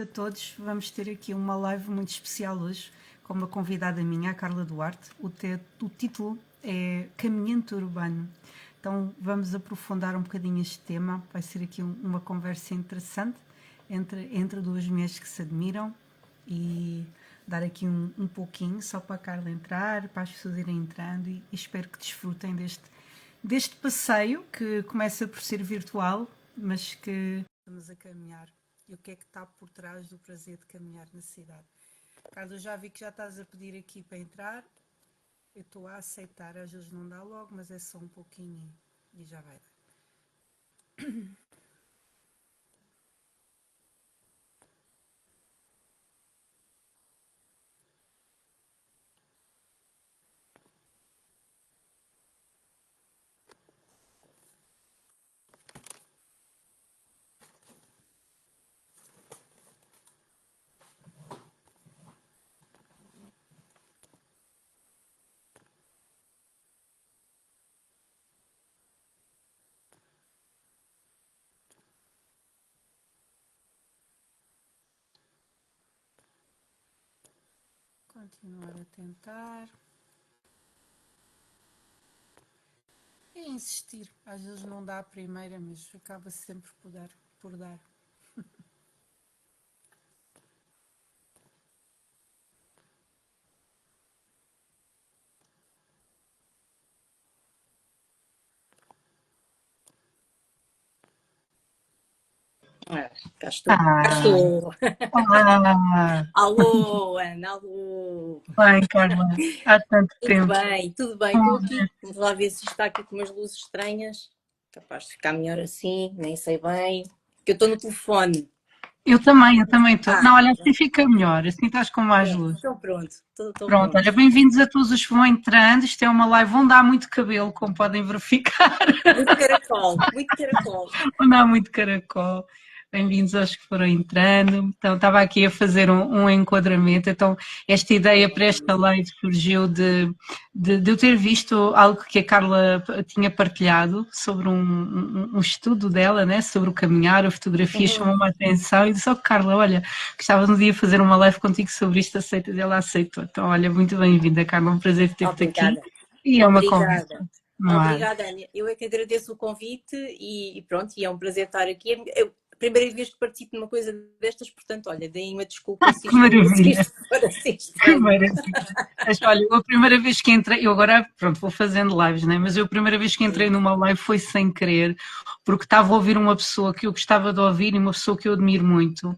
A todos, vamos ter aqui uma live muito especial hoje com uma convidada minha, a Carla Duarte. O título é Caminhante Urbano. Então vamos aprofundar um bocadinho este tema. Vai ser aqui uma conversa interessante entre duas mulheres que se admiram e dar aqui um pouquinho só para a Carla entrar, para as pessoas irem entrando e espero que desfrutem deste passeio que começa por ser virtual, mas que estamos a caminhar. E o que é que está por trás do prazer de caminhar na cidade? Carlos, eu já vi que já estás a pedir aqui para entrar. Eu estou a aceitar, às vezes não dá logo, mas é só um pouquinho e já vai dar. Continuar a tentar. É insistir. Às vezes não dá a primeira, mas acaba sempre por dar. Cá estou. Cá estou. Olá! Alô, Ana, alô. Bem, Carla, há tanto tempo. Tudo bem. Estou aqui. Vamos lá ver se está aqui com umas luzes estranhas. Capaz de ficar melhor assim, nem sei bem. Porque eu estou no telefone. Eu também estou. Não, olha, assim Pronto. fica melhor, assim estás com mais É, luz. então pronto. Estou Pronto, pronto. olha, bem-vindos a todos os que vão entrando. Isto é uma live onde há muito cabelo, como podem verificar, Muito caracol, muito caracol. onde há muito caracol. Bem-vindos aos que foram entrando. Então, estava aqui a fazer um enquadramento. Então, esta ideia para esta live surgiu de eu ter visto algo que a Carla tinha partilhado sobre um estudo dela, né, sobre o caminhar, a fotografia, chamou-me a atenção e disse: Oh, Carla, olha, gostava de um dia fazer uma live contigo sobre isto, aceita? E ela aceitou. Então, olha, muito bem-vinda, Carla, um prazer ter-te aqui Obrigada. e é uma conversa Obrigada. no ar. Obrigada, Ana. Eu é que agradeço o convite e pronto, e é um prazer estar aqui. É a primeira vez que participo numa coisa destas, portanto, olha, deem uma desculpa se Que se maravilha! isto for assim Que estranho. maravilha! Mas, olha, eu a primeira vez que entrei, eu agora, pronto, vou fazendo lives, né? Mas eu a primeira vez que entrei numa live foi sem querer, porque estava a ouvir uma pessoa que eu gostava de ouvir e uma pessoa que eu admiro muito,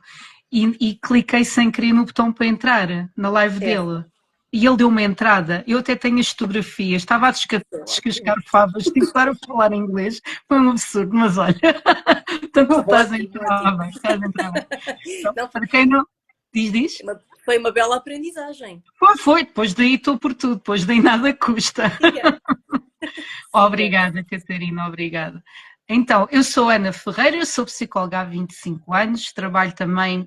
e cliquei sem querer no botão para entrar na live Certo. dele. E ele deu uma entrada, eu até tenho as fotografias, estava a descascar favas, tive que estar a falar em inglês, foi um absurdo, mas olha, tanto tu estás a Ótimo, entrar ótimo. bem, estás a entrar bem. Então, Não, para quem não, diz? foi uma bela aprendizagem. Foi, depois daí estou por tudo, depois daí nada custa. Siga, siga. Obrigada, Catarina, obrigada. Então, eu sou Ana Ferreira, eu sou psicóloga há 25 anos, trabalho também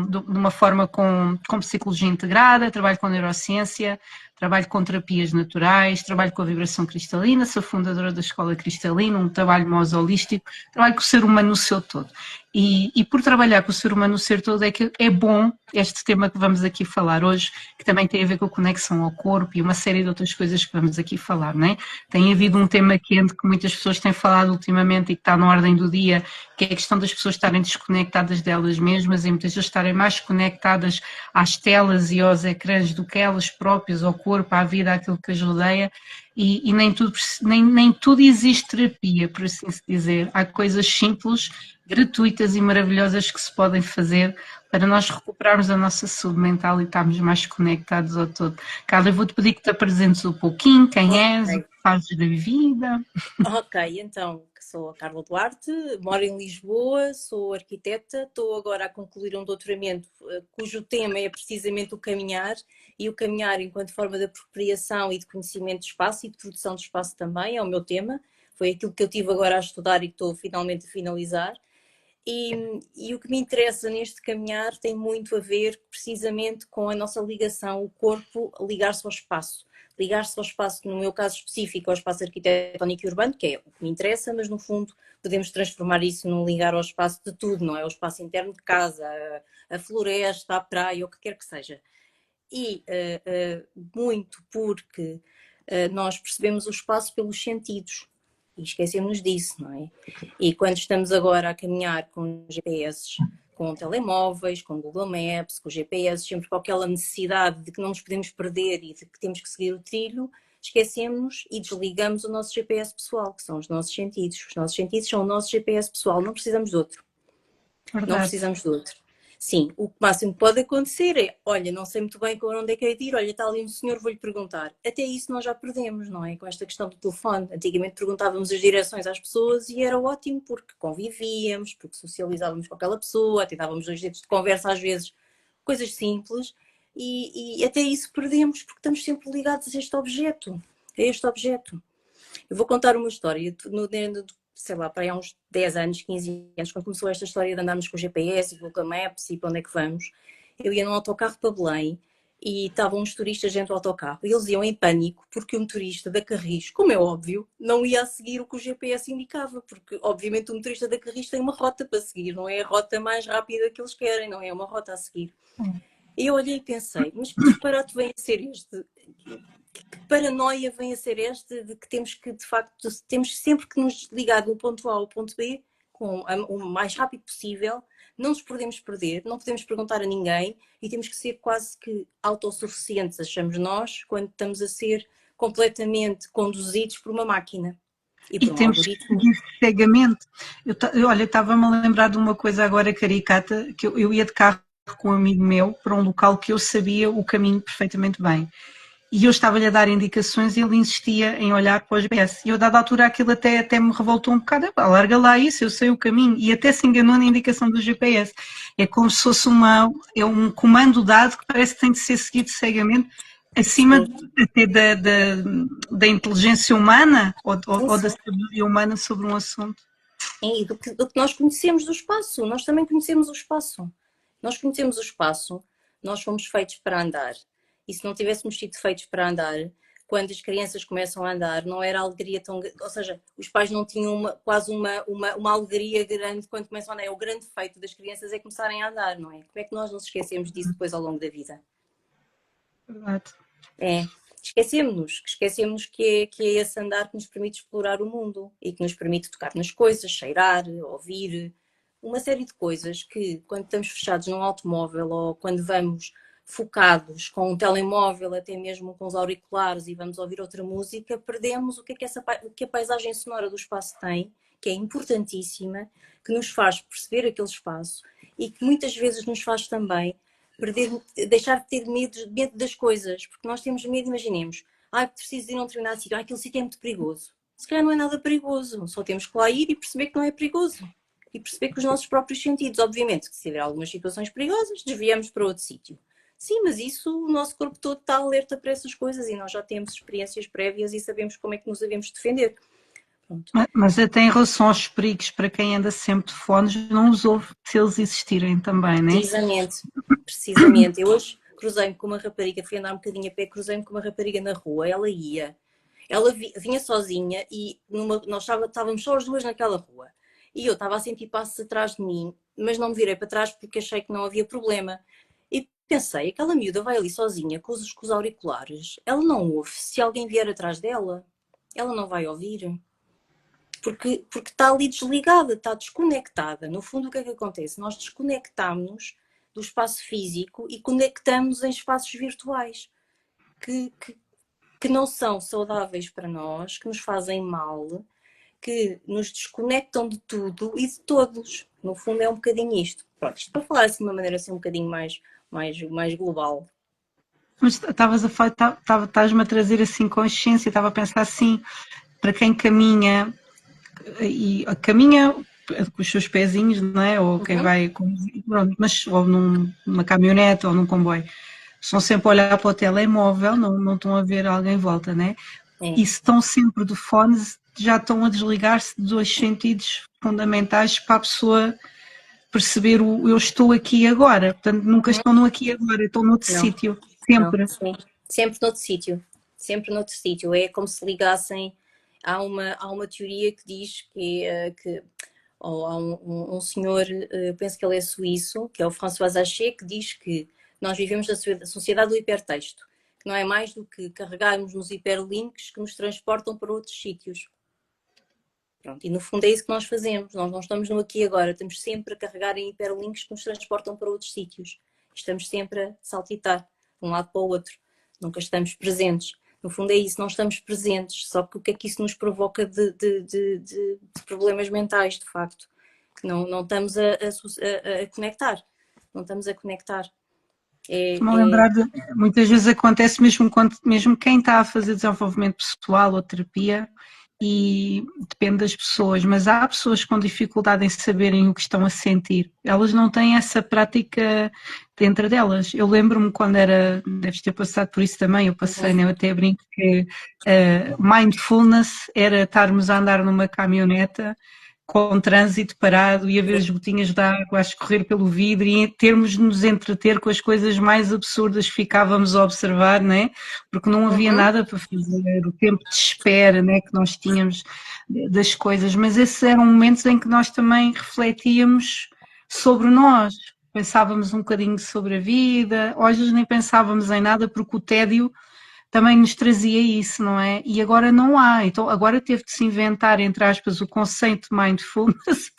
de uma forma com psicologia integrada, trabalho com neurociência, trabalho com terapias naturais, trabalho com a vibração cristalina, sou fundadora da Escola Cristalina, um trabalho mais holístico, trabalho com o ser humano no seu todo. E por trabalhar com o ser humano no ser todo é que é bom este tema que vamos aqui falar hoje, que também tem a ver com a conexão ao corpo e uma série de outras coisas que vamos aqui falar, não é? Tem havido um tema quente que muitas pessoas têm falado ultimamente e que está na ordem do dia, que é a questão das pessoas estarem desconectadas delas mesmas e muitas vezes estarem mais conectadas às telas e aos ecrãs do que elas próprias, ao corpo, à vida, àquilo que as rodeia. E nem tudo existe terapia, por assim se dizer. Há coisas simples, gratuitas e maravilhosas que se podem fazer para nós recuperarmos a nossa saúde mental e estarmos mais conectados ao todo. Carla, eu vou-te pedir que te apresentes um pouquinho, quem és, o Ok. que fazes da vida. Ok, então, que sou a Carla Duarte, moro em Lisboa, sou arquiteta, estou agora a concluir um doutoramento cujo tema é precisamente o caminhar, e o caminhar enquanto forma de apropriação e de conhecimento de espaço e de produção de espaço também, é o meu tema, foi aquilo que eu tive agora a estudar e que estou finalmente a finalizar. E o que me interessa neste caminhar tem muito a ver precisamente com a nossa ligação, o corpo ligar-se ao espaço. Ligar-se ao espaço, no meu caso específico, ao espaço arquitetónico e urbano, que é o que me interessa, mas no fundo podemos transformar isso num ligar ao espaço de tudo, não é? O espaço interno de casa, a floresta, a praia, o que quer que seja. E muito porque nós percebemos o espaço pelos sentidos. E esquecemos disso, não é? E quando estamos agora a caminhar com GPS, com telemóveis, com Google Maps, com GPS, sempre com aquela necessidade de que não nos podemos perder e de que temos que seguir o trilho, esquecemos e desligamos o nosso GPS pessoal, que são os nossos sentidos. Os nossos sentidos são o nosso GPS pessoal, não precisamos de outro. Verdade. Não precisamos de outro. Sim, o máximo que pode acontecer é, olha, não sei muito bem para onde é que é de ir, olha, está ali um senhor, vou-lhe perguntar. Até isso nós já perdemos, não é? Com esta questão do telefone. Antigamente perguntávamos as direções às pessoas e era ótimo porque convivíamos, porque socializávamos com aquela pessoa, até dávamos 2 dedos de conversa às vezes, coisas simples, e até isso perdemos porque estamos sempre ligados a este objeto, Eu vou contar uma história, sei lá, para aí há uns 10 anos, 15 anos, quando começou esta história de andarmos com o GPS e Google Maps e para onde é que vamos, eu ia num autocarro para Belém e estavam uns turistas dentro do autocarro e eles iam em pânico porque o motorista da Carris, como é óbvio, não ia a seguir o que o GPS indicava, porque obviamente o motorista da Carris tem uma rota para seguir, não é a rota mais rápida que eles querem, não é uma rota a seguir. E eu olhei e pensei, mas que disparate vem a ser este? Que paranoia vem a ser esta de que temos que, de facto, temos sempre que nos ligar do ponto A ao ponto B com o mais rápido possível, não nos podemos perder, não podemos perguntar a ninguém e temos que ser quase que autossuficientes, achamos nós, quando estamos a ser completamente conduzidos por uma máquina e por um temos que algoritmo. seguir cegamente. Olha, estava-me a lembrar de uma coisa agora caricata, que eu ia de carro com um amigo meu para um local que eu sabia o caminho perfeitamente bem. E eu estava-lhe a dar indicações e ele insistia em olhar para o GPS. E eu, a dada altura, aquilo até me revoltou um bocado. Larga lá isso, eu sei o caminho. E até se enganou na indicação do GPS. É como se fosse um comando dado que parece que tem de ser seguido cegamente, acima até da inteligência humana ou da sabedoria humana sobre um assunto. E do que nós conhecemos do espaço. Nós também conhecemos o espaço. Nós conhecemos o espaço. Nós fomos feitos para andar. E se não tivéssemos sido feitos para andar, quando as crianças começam a andar, não era alegria tão... Ou seja, os pais não tinham quase uma alegria grande quando começam a andar. O grande feito das crianças é começarem a andar, não é? Como é que nós nos esquecemos disso depois ao longo da vida? Verdade. Esquecemos que é esse andar que nos permite explorar o mundo e que nos permite tocar nas coisas, cheirar, ouvir, uma série de coisas que quando estamos fechados num automóvel ou quando vamos focados com um telemóvel, até mesmo com os auriculares e vamos ouvir outra música, perdemos o que a paisagem sonora do espaço tem, que é importantíssima, que nos faz perceber aquele espaço e que muitas vezes nos faz também deixar de ter medo das coisas, porque nós temos medo, imaginemos, preciso ir a um determinado sítio, aquele sítio é muito perigoso. Se calhar não é nada perigoso, só temos que lá ir e perceber que não é perigoso. E perceber que os nossos próprios sentidos, obviamente, que se tiver algumas situações perigosas, desviamos para outro sítio. Sim, mas isso, o nosso corpo todo está alerta para essas coisas e nós já temos experiências prévias e sabemos como é que nos devemos defender. Pronto. Mas até em relação aos perigos, para quem anda sempre de fones, não os ouve se eles existirem também, não é? Precisamente. Eu hoje cruzei-me com uma rapariga, fui andar um bocadinho a pé, cruzei-me com uma rapariga na rua, ela vinha sozinha e nós estávamos só as duas naquela rua. E eu estava a sentir passos atrás de mim, mas não me virei para trás porque achei que não havia problema. E pensei, aquela miúda vai ali sozinha com os auriculares, ela não ouve se alguém vier atrás dela, ela não vai ouvir. Porque está ali desligada, está desconectada. No fundo, o que é que acontece? Nós desconectamos do espaço físico e conectamos em espaços virtuais que não são saudáveis para nós, que nos fazem mal, que nos desconectam de tudo e de todos. No fundo, é um bocadinho isto. Pronto, isto para falar assim de uma maneira assim um bocadinho mais global. Mas estás-me a trazer assim consciência, estava a pensar assim, para quem caminha com os seus pezinhos, não é? Ou quem vai, pronto, mas ou numa caminhonete ou num comboio, estão sempre a olhar para o telemóvel, não estão a ver alguém em volta, não é? E se estão sempre de fones, já estão a desligar-se de 2 sentidos fundamentais para a pessoa perceber o eu estou aqui agora. Portanto, nunca Uhum. estou no aqui e agora, estou noutro Não, sítio, não, sempre. sim. Sempre noutro sítio. Sempre noutro sítio. É como se ligassem. Há uma teoria que diz que ou há um senhor, penso que ele é suíço, que é o François Haché, que diz que nós vivemos na sociedade do hipertexto, que não é mais do que carregarmos nos hiperlinks que nos transportam para outros sítios. Pronto, e no fundo é isso que nós fazemos, nós não estamos no aqui e agora, estamos sempre a carregar em hiperlinks que nos transportam para outros sítios. Estamos sempre a saltitar de um lado para o outro, nunca estamos presentes. No fundo é isso, não estamos presentes, só que o que é que isso nos provoca de problemas mentais, de facto? Não estamos a conectar, não estamos a conectar. Estou-me a lembrar de, muitas vezes acontece mesmo quem está a fazer desenvolvimento pessoal ou terapia, e depende das pessoas, mas há pessoas com dificuldade em saberem o que estão a sentir. Elas não têm essa prática dentro delas. Eu lembro-me quando deves ter passado por isso também, eu passei, né? Eu até brinco que mindfulness era estarmos a andar numa caminhoneta com trânsito parado e haver as gotinhas de água a escorrer pelo vidro e termos de nos entreter com as coisas mais absurdas que ficávamos a observar, né? Porque não havia Uhum. nada para fazer, o tempo de espera, né, que nós tínhamos das coisas, mas esses eram momentos em que nós também refletíamos sobre nós, pensávamos um bocadinho sobre a vida, hoje nem pensávamos em nada porque o tédio também nos trazia isso, não é? E agora não há, então agora teve de se inventar, entre aspas, o conceito de mindfulness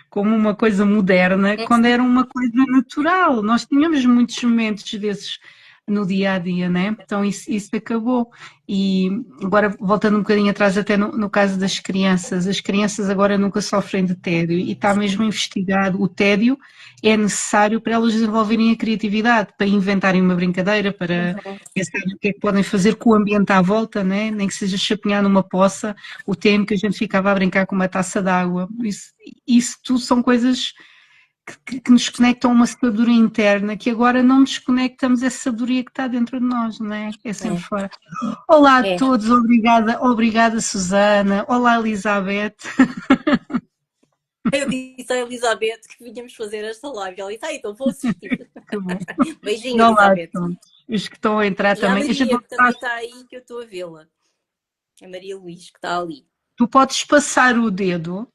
como uma coisa moderna, quando era uma coisa natural. Nós tínhamos muitos momentos desses no dia a dia, né? Então isso acabou. E agora, voltando um bocadinho atrás, até no caso das crianças, as crianças agora nunca sofrem de tédio e está mesmo investigado. O tédio é necessário para elas desenvolverem a criatividade, para inventarem uma brincadeira, para pensar o que é que podem fazer com o ambiente à volta, né? Nem que seja chapinhar numa poça, o tempo que a gente ficava a brincar com uma taça d'água. Isso tudo são coisas que nos conectam a uma sabedoria interna, que agora não nos conectamos a essa sabedoria que está dentro de nós, não é? É sempre fora. Olá a É. todos, obrigada Susana, olá Elizabeth. Eu disse à Elizabeth que vinhamos fazer esta live. Ela disse, então vou assistir. Que bom. Beijinho, E olá a Elizabeth. todos, os que estão a entrar E a também. A gente Maria, não que também faz, está aí, que eu estou a vê-la. A Maria Luís, que está ali. tu podes passar o dedo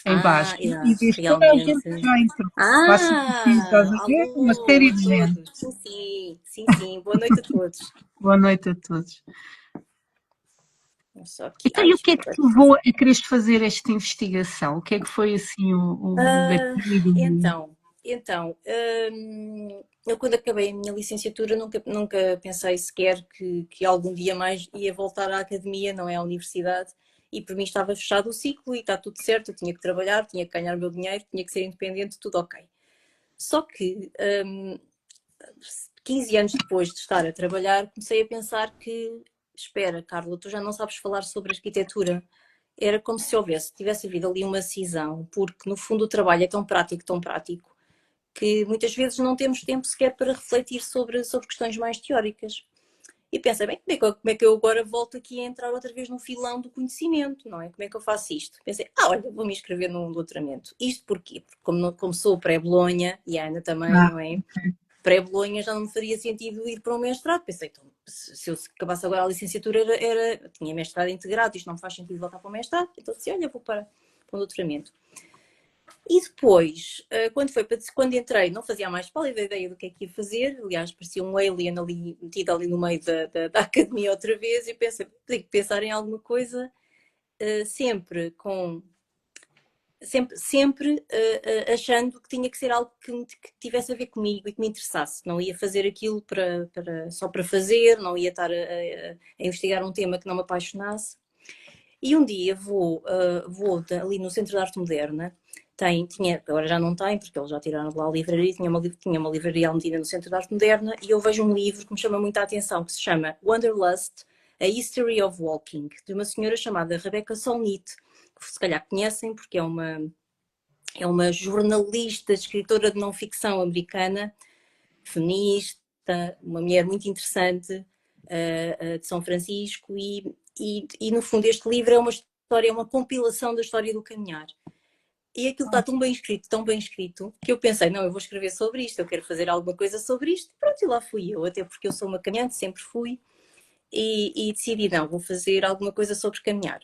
em baixo e diz toda a gente Realmente. que já entrou. Passa aqui, estás a ver? Uma Alô série a de gente. todos. Sim, sim, sim, sim. Boa noite a todos. Boa noite a todos. Vamos só aqui. Então, Ai, e o que é desculpa. que te levou a quereres fazer esta investigação? O que é que foi assim o Ah, gatilho? eu quando acabei a minha licenciatura nunca pensei sequer que algum dia mais ia voltar à academia, não é à universidade, e por mim estava fechado o ciclo e está tudo certo, eu tinha que trabalhar, tinha que ganhar o meu dinheiro, tinha que ser independente, tudo ok. Só que 15 anos depois de estar a trabalhar, comecei a pensar que, espera, Carla, tu já não sabes falar sobre arquitetura. Era como se tivesse havido ali uma cisão, porque no fundo o trabalho é tão prático, que muitas vezes não temos tempo sequer para refletir sobre questões mais teóricas. E pensei, bem, como é que eu agora volto aqui a entrar outra vez no filão do conhecimento, não é? Como é que eu faço isto? Pensei, olha, vou me inscrever num doutoramento. Isto porquê? Porque como sou pré-Bolonha, e a Ana também, Ah, não é? Pré-Bolonha já não me faria sentido ir para um mestrado. Pensei, então, se eu acabasse agora a licenciatura, tinha mestrado integrado, isto não faz sentido voltar para o mestrado. Então disse, olha, vou para um doutoramento. E depois, quando entrei, não fazia mais pálida ideia do que é que ia fazer. Aliás, parecia um alien ali, metido ali no meio da academia outra vez. E pensei, tenho que pensar em alguma coisa, sempre com sempre achando que tinha que ser algo que tivesse a ver comigo e que me interessasse. Não ia fazer aquilo só para fazer, não ia estar a investigar um tema que não me apaixonasse. E um dia vou ali no Centro de Arte Moderna, agora já não tem, porque eles já tiraram de lá a livraria, tinha uma livraria Almedina no Centro de Arte Moderna, e eu vejo um livro que me chama muita atenção, que se chama Wanderlust, A History of Walking, de uma senhora chamada Rebecca Solnit, que se calhar conhecem, porque é uma jornalista, escritora de não-ficção americana, feminista, uma mulher muito interessante, de São Francisco, e no fundo este livro é uma história, é uma compilação da história do caminhar. E aquilo está tão bem escrito, que eu pensei, não, eu vou escrever sobre isto, eu quero fazer alguma coisa sobre isto. Pronto, e lá fui eu, até porque eu sou uma caminhante, sempre fui, e decidi, não, vou fazer alguma coisa sobre caminhar.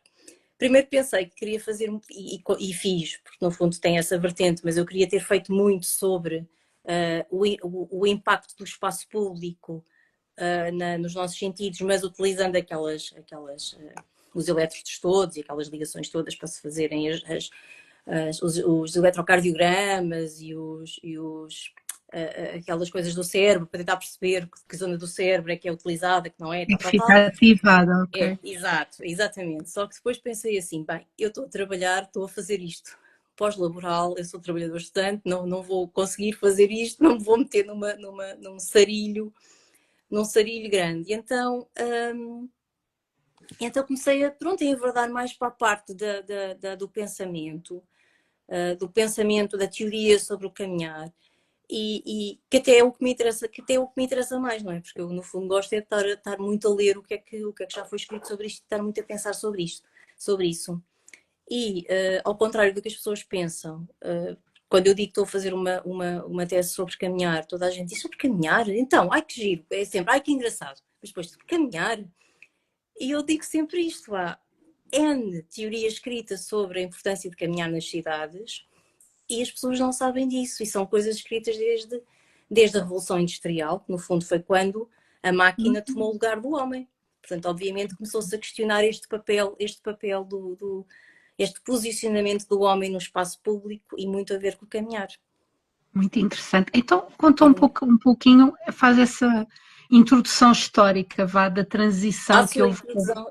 Primeiro pensei que queria fazer, e fiz, porque no fundo tem essa vertente, mas eu queria ter feito muito sobre o impacto do espaço público nos nossos sentidos, mas utilizando os elétrodos todos e aquelas ligações todas para se fazerem os eletrocardiogramas aquelas coisas do cérebro, para tentar perceber que zona do cérebro é que é utilizada, que não é, Tem tal, que tal, tal. ficar ativada, É, ok. exato, exatamente. Só que depois pensei assim, bem, eu estou a trabalhar, estou a fazer isto pós-laboral, eu sou trabalhador estudante, não vou conseguir fazer isto, não me vou meter num sarilho grande. E então comecei a enverdar mais para a parte do pensamento, da teoria sobre o caminhar. E que até é o que me interessa, que até é o que me interessa mais, não é? Porque eu, no fundo, gosto é de estar muito a ler o que é que já foi escrito sobre isto, estar muito a pensar sobre isso. E, ao contrário do que as pessoas pensam, quando eu digo que estou a fazer uma tese sobre caminhar, toda a gente diz sobre caminhar? Então, ai que giro, é sempre, ai que engraçado. Mas depois, sobre caminhar? E eu digo sempre isto, há N teoria escrita sobre a importância de caminhar nas cidades e as pessoas não sabem disso. E são coisas escritas desde a Revolução Industrial, que no fundo foi quando a máquina tomou o lugar do homem. Portanto, obviamente começou-se a questionar este papel este posicionamento do homem no espaço público e muito a ver com o caminhar. Muito interessante. Então, conta um pouquinho, faz essa introdução histórica, vá, da transição que Faço a houve.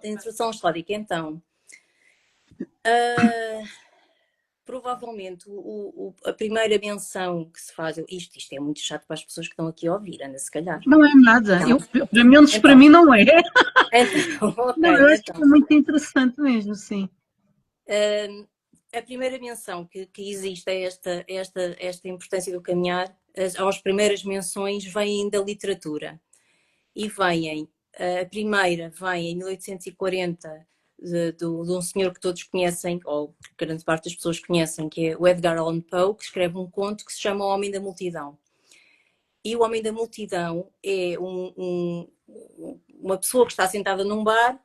introdução histórica, então. Provavelmente a primeira menção que se faz, isto é muito chato para as pessoas que estão aqui a ouvir, Ana, se calhar. Não é nada, Não. pelo menos para Então, mim não é. Não, ok, eu acho que então. é muito interessante mesmo, sim. A primeira menção que existe a esta importância do caminhar, as primeiras menções vêm da literatura. E a primeira vem em 1840 de um senhor que todos conhecem, ou grande parte das pessoas conhecem, que é o Edgar Allan Poe, que escreve um conto que se chama O Homem da Multidão. E o Homem da Multidão é uma pessoa que está sentada num bar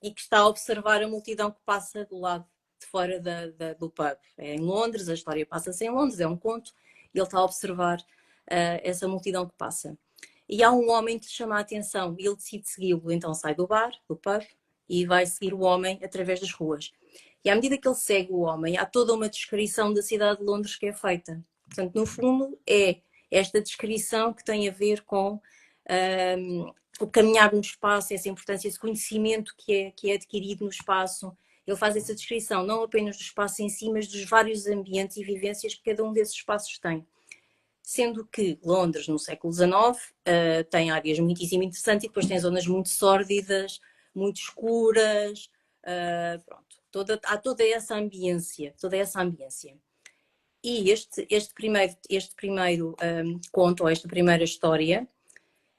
e que está a observar a multidão que passa do lado de fora do pub. É em Londres, a história passa-se em Londres, é um conto, e ele está a observar essa multidão que passa. E há um homem que lhe chama a atenção e ele decide segui-lo. Então sai do bar, do pub, e vai seguir o homem através das ruas. E à medida que ele segue o homem, há toda uma descrição da cidade de Londres que é feita. Portanto, no fundo, é esta descrição que tem a ver com o caminhar no espaço, essa importância, esse conhecimento que é adquirido no espaço. Ele faz essa descrição não apenas do espaço em si, mas dos vários ambientes e vivências que cada um desses espaços tem. Sendo que Londres, no século XIX, tem áreas muitíssimo interessantes e depois tem zonas muito sórdidas, muito escuras, pronto, há toda essa ambiência, E este primeiro conto, ou esta primeira história,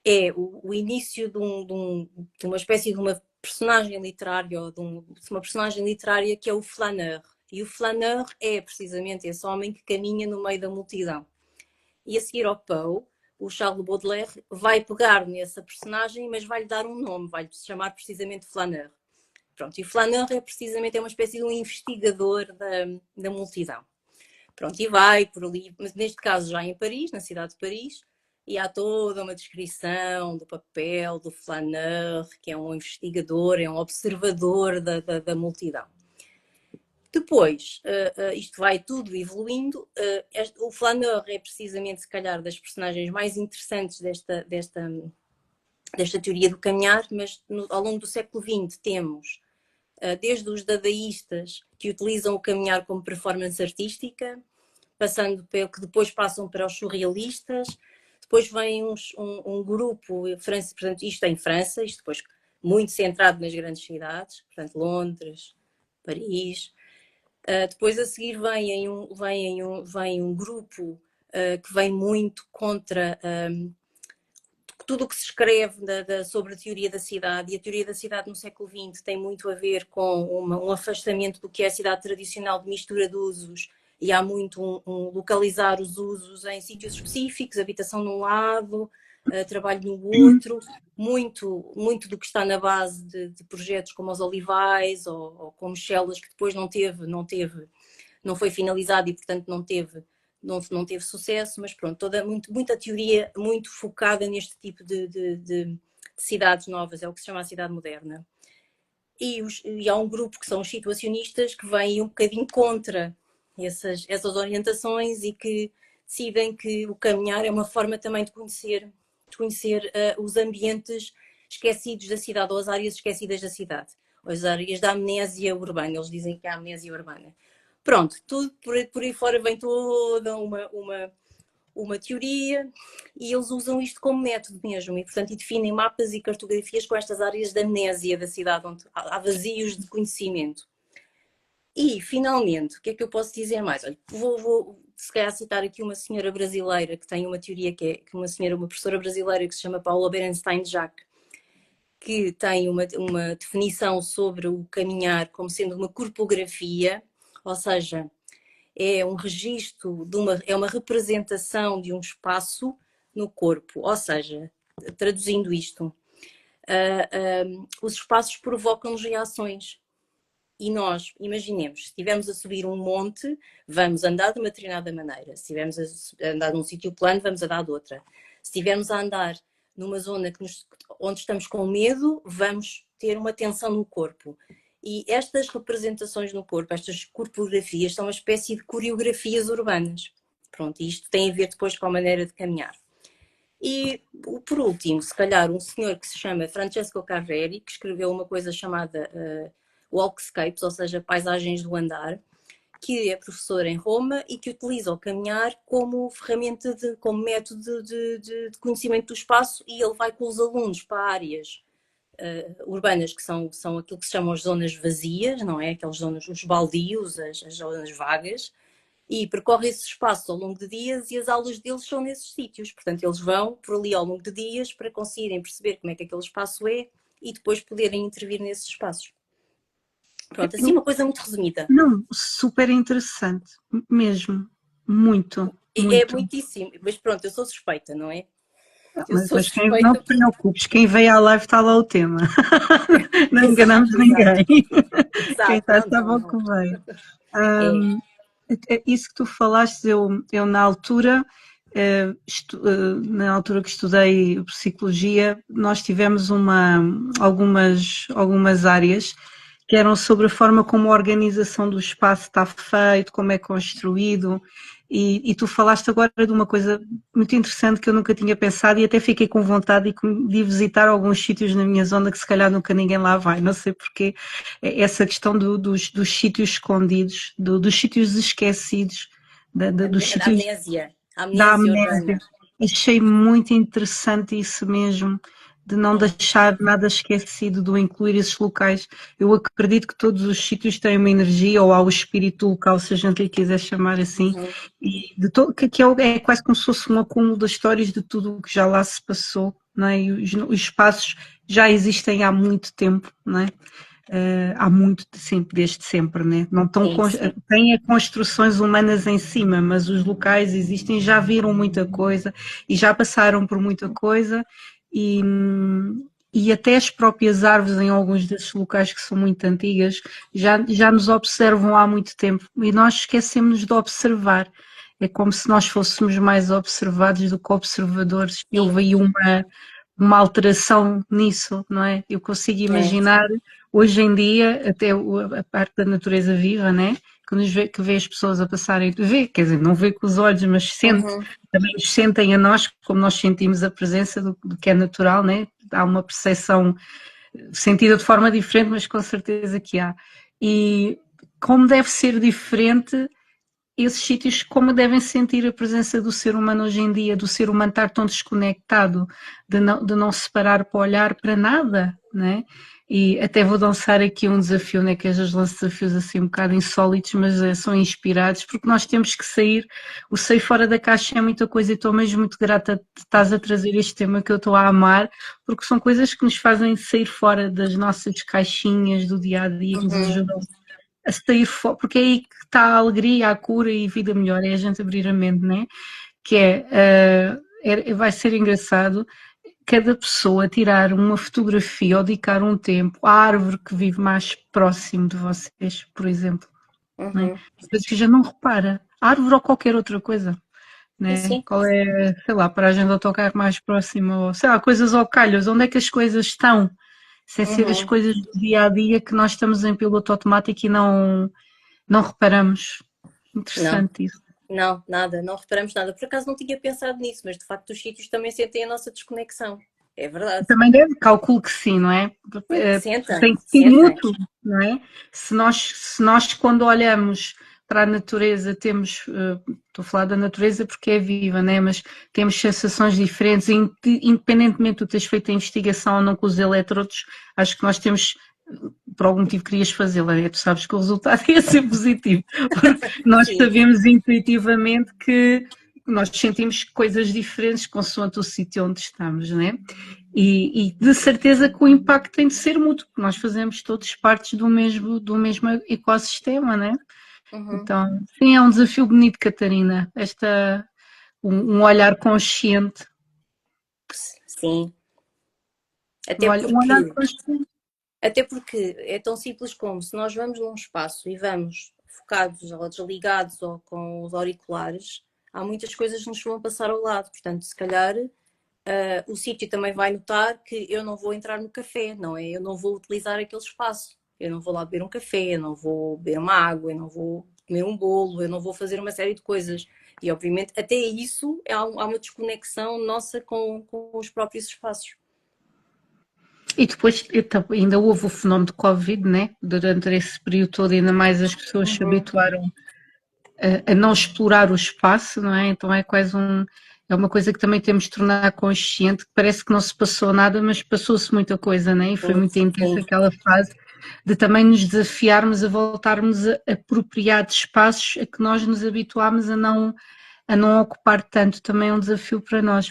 é o início de uma espécie de uma personagem literária, ou de uma personagem literária que é o Flaneur. E o Flaneur é precisamente esse homem que caminha no meio da multidão. E a seguir ao Poe, o Charles Baudelaire vai pegar nessa personagem, mas vai-lhe dar um nome, vai-lhe chamar precisamente Flaneur. Pronto, e o Flaneur é precisamente uma espécie de um investigador da multidão. Pronto, e vai por ali, mas neste caso já em Paris, na cidade de Paris, e há toda uma descrição do papel do Flaneur, que é um investigador, é um observador da multidão. Depois, isto vai tudo evoluindo. O Flaneur é precisamente, se calhar, das personagens mais interessantes desta teoria do caminhar, mas ao longo do século XX temos desde os dadaístas, que utilizam o caminhar como performance artística, passando pelo que depois passam para os surrealistas. Depois vem um grupo, portanto, isto em França, isto depois muito centrado nas grandes cidades, portanto, Londres, Paris. Depois a seguir vem um grupo que vem muito contra tudo o que se escreve sobre a teoria da cidade, e a teoria da cidade no século XX tem muito a ver com um afastamento do que é a cidade tradicional de mistura de usos e há muito localizar os usos em sítios específicos, habitação num lado, trabalho no outro, muito do que está na base de projetos como os Olivais ou como Chelas, que depois não foi finalizado e portanto não teve sucesso, mas pronto, muita teoria muito focada neste tipo de cidades novas, é o que se chama a cidade moderna. E há um grupo que são os situacionistas que vêm um bocadinho contra essas orientações e que decidem que o caminhar é uma forma também de conhecer os ambientes esquecidos da cidade, ou as áreas esquecidas da cidade, ou as áreas da amnésia urbana. Eles dizem que é a amnésia urbana. Pronto, tudo por aí fora vem toda uma teoria e eles usam isto como método mesmo e, portanto, definem mapas e cartografias com estas áreas de amnésia da cidade, onde há vazios de conhecimento. E, finalmente, o que é que eu posso dizer mais? Olha, vou se calhar citar aqui uma senhora brasileira que tem uma teoria que é uma professora brasileira que se chama Paula Berenstein-Jack, que tem uma definição sobre o caminhar como sendo uma corpografia, ou seja, é um registro, é uma representação de um espaço no corpo, ou seja, traduzindo isto, os espaços provocam-nos reações. E nós, imaginemos, se estivermos a subir um monte, vamos andar de uma determinada maneira. Se estivermos a andar num sítio plano, vamos andar de outra. Se estivermos a andar numa zona onde estamos com medo, vamos ter uma tensão no corpo. E estas representações no corpo, estas corpografias, são uma espécie de coreografias urbanas. Pronto, e isto tem a ver depois com a maneira de caminhar. E, por último, se calhar um senhor que se chama Francesco Carreri, que escreveu uma coisa chamada Walkscapes, ou seja, paisagens do andar, que é professor em Roma e que utiliza o caminhar como ferramenta, como método de conhecimento do espaço, e ele vai com os alunos para áreas urbanas que são aquilo que se chamam as zonas vazias, não é? Aquelas zonas, os baldios, as zonas vagas, e percorre esse espaço ao longo de dias e as aulas deles são nesses sítios. Portanto, eles vão por ali ao longo de dias para conseguirem perceber como é que aquele espaço é e depois poderem intervir nesses espaços. Pronto, assim uma coisa muito resumida. Não, super interessante, mesmo, muito. É muitíssimo, mas pronto, eu sou suspeita, não é? Mas não te preocupes, quem veio à live está lá o tema. Não enganamos ninguém. Exato, Quem está estava ao que veio. Isso que tu falaste, eu na altura que estudei psicologia, nós tivemos algumas áreas que eram sobre a forma como a organização do espaço está feito, como é construído, e tu falaste agora de uma coisa muito interessante que eu nunca tinha pensado e até fiquei com vontade de visitar alguns sítios na minha zona que se calhar nunca ninguém lá vai, não sei porquê, essa questão dos sítios escondidos, dos sítios esquecidos, dos sítios da amnésia. Achei muito interessante isso mesmo, de não deixar nada esquecido, de incluir esses locais. Eu acredito que todos os sítios têm uma energia, ou há o espírito local, se a gente lhe quiser chamar assim, e é quase como se fosse um acúmulo das histórias de tudo o que já lá se passou, não é? E os espaços já existem há muito tempo, não é? Há muito desde sempre, né? Não têm construções humanas em cima, mas os locais existem, já viram muita coisa e já passaram por muita coisa e até as próprias árvores em alguns desses locais que são muito antigas já nos observam há muito tempo e nós esquecemos de observar. É como se nós fôssemos mais observados do que observadores. Eu vi uma alteração nisso, não é? Eu consigo imaginar hoje em dia até a parte da natureza viva, né? Que vê as pessoas a passarem, quer dizer, não vê com os olhos, mas sente, também nos sentem a nós, como nós sentimos a presença do que é natural, né? Há uma percepção sentida de forma diferente, mas com certeza que há. E como deve ser diferente esses sítios, como devem sentir a presença do ser humano hoje em dia, do ser humano estar tão desconectado, de não se parar para olhar para nada, né? E até vou lançar aqui um desafio, né? Que às vezes lanço desafios assim um bocado insólitos, mas são inspirados, porque nós temos que sair, o sair fora da caixa é muita coisa e estou mesmo muito grata de estás a trazer este tema que eu estou a amar, porque são coisas que nos fazem sair fora das nossas caixinhas do dia-a-dia, que nos ajudam a sair fora, porque é aí que está a alegria, a cura e a vida melhor, é a gente abrir a mente, né? Que vai ser engraçado cada pessoa tirar uma fotografia ou dedicar um tempo à árvore que vive mais próximo de vocês, por exemplo, né? Uhum. Coisas que já não repara, árvore ou qualquer outra coisa, Sim, né? sim. Qual é, sei lá, para a gente autocarro mais próximo, ou sei lá, coisas ao calhas, onde é que as coisas estão? Sem ser as Uhum. coisas do dia a dia que nós estamos em piloto automático e não reparamos. Não, Interessante isso. não, nada, não reparamos nada. Por acaso não tinha pensado nisso, mas de facto os sítios também sentem a nossa desconexão. É verdade. Também deve, calculo que sim, não é? Sentem, Tem que ser sentem. mútuo, não é? Se nós quando olhamos para a natureza temos, estou a falar da natureza porque é viva, né? Mas temos sensações diferentes, independentemente de tu teres feito a investigação ou não com os elétrodos, acho que nós temos, por algum motivo querias fazê-la, né? Tu sabes que o resultado ia ser positivo, porque nós Sim. sabemos intuitivamente que nós sentimos coisas diferentes consoante o sítio onde estamos, né? E de certeza que o impacto tem de ser mútuo, porque nós fazemos todos partes do mesmo ecossistema, né? Uhum. Então, sim, é um desafio bonito, Catarina, um olhar consciente, Sim. um Até olhar, um olhar porque, consciente. até porque é tão simples como se nós vamos num espaço e vamos focados ou desligados ou com os auriculares, há muitas coisas que nos vão passar ao lado. Portanto, se calhar o sítio também vai notar que eu não vou entrar no café, não é? Eu não vou utilizar aquele espaço. Eu não vou lá beber um café, eu não vou beber uma água, eu não vou comer um bolo, eu não vou fazer uma série de coisas. E, obviamente, até isso há uma desconexão nossa com os próprios espaços. E depois ainda houve o fenómeno de Covid, né? Durante esse período todo, ainda mais as pessoas se Uhum. habituaram a não explorar o espaço, não é? Então é uma coisa que também temos de tornar consciente, que parece que não se passou nada, mas passou-se muita coisa, né? E foi Sim, muito intensa sim. aquela fase de também nos desafiarmos a voltarmos a apropriar de espaços a que nós nos habituámos a não ocupar tanto, também é um desafio para nós.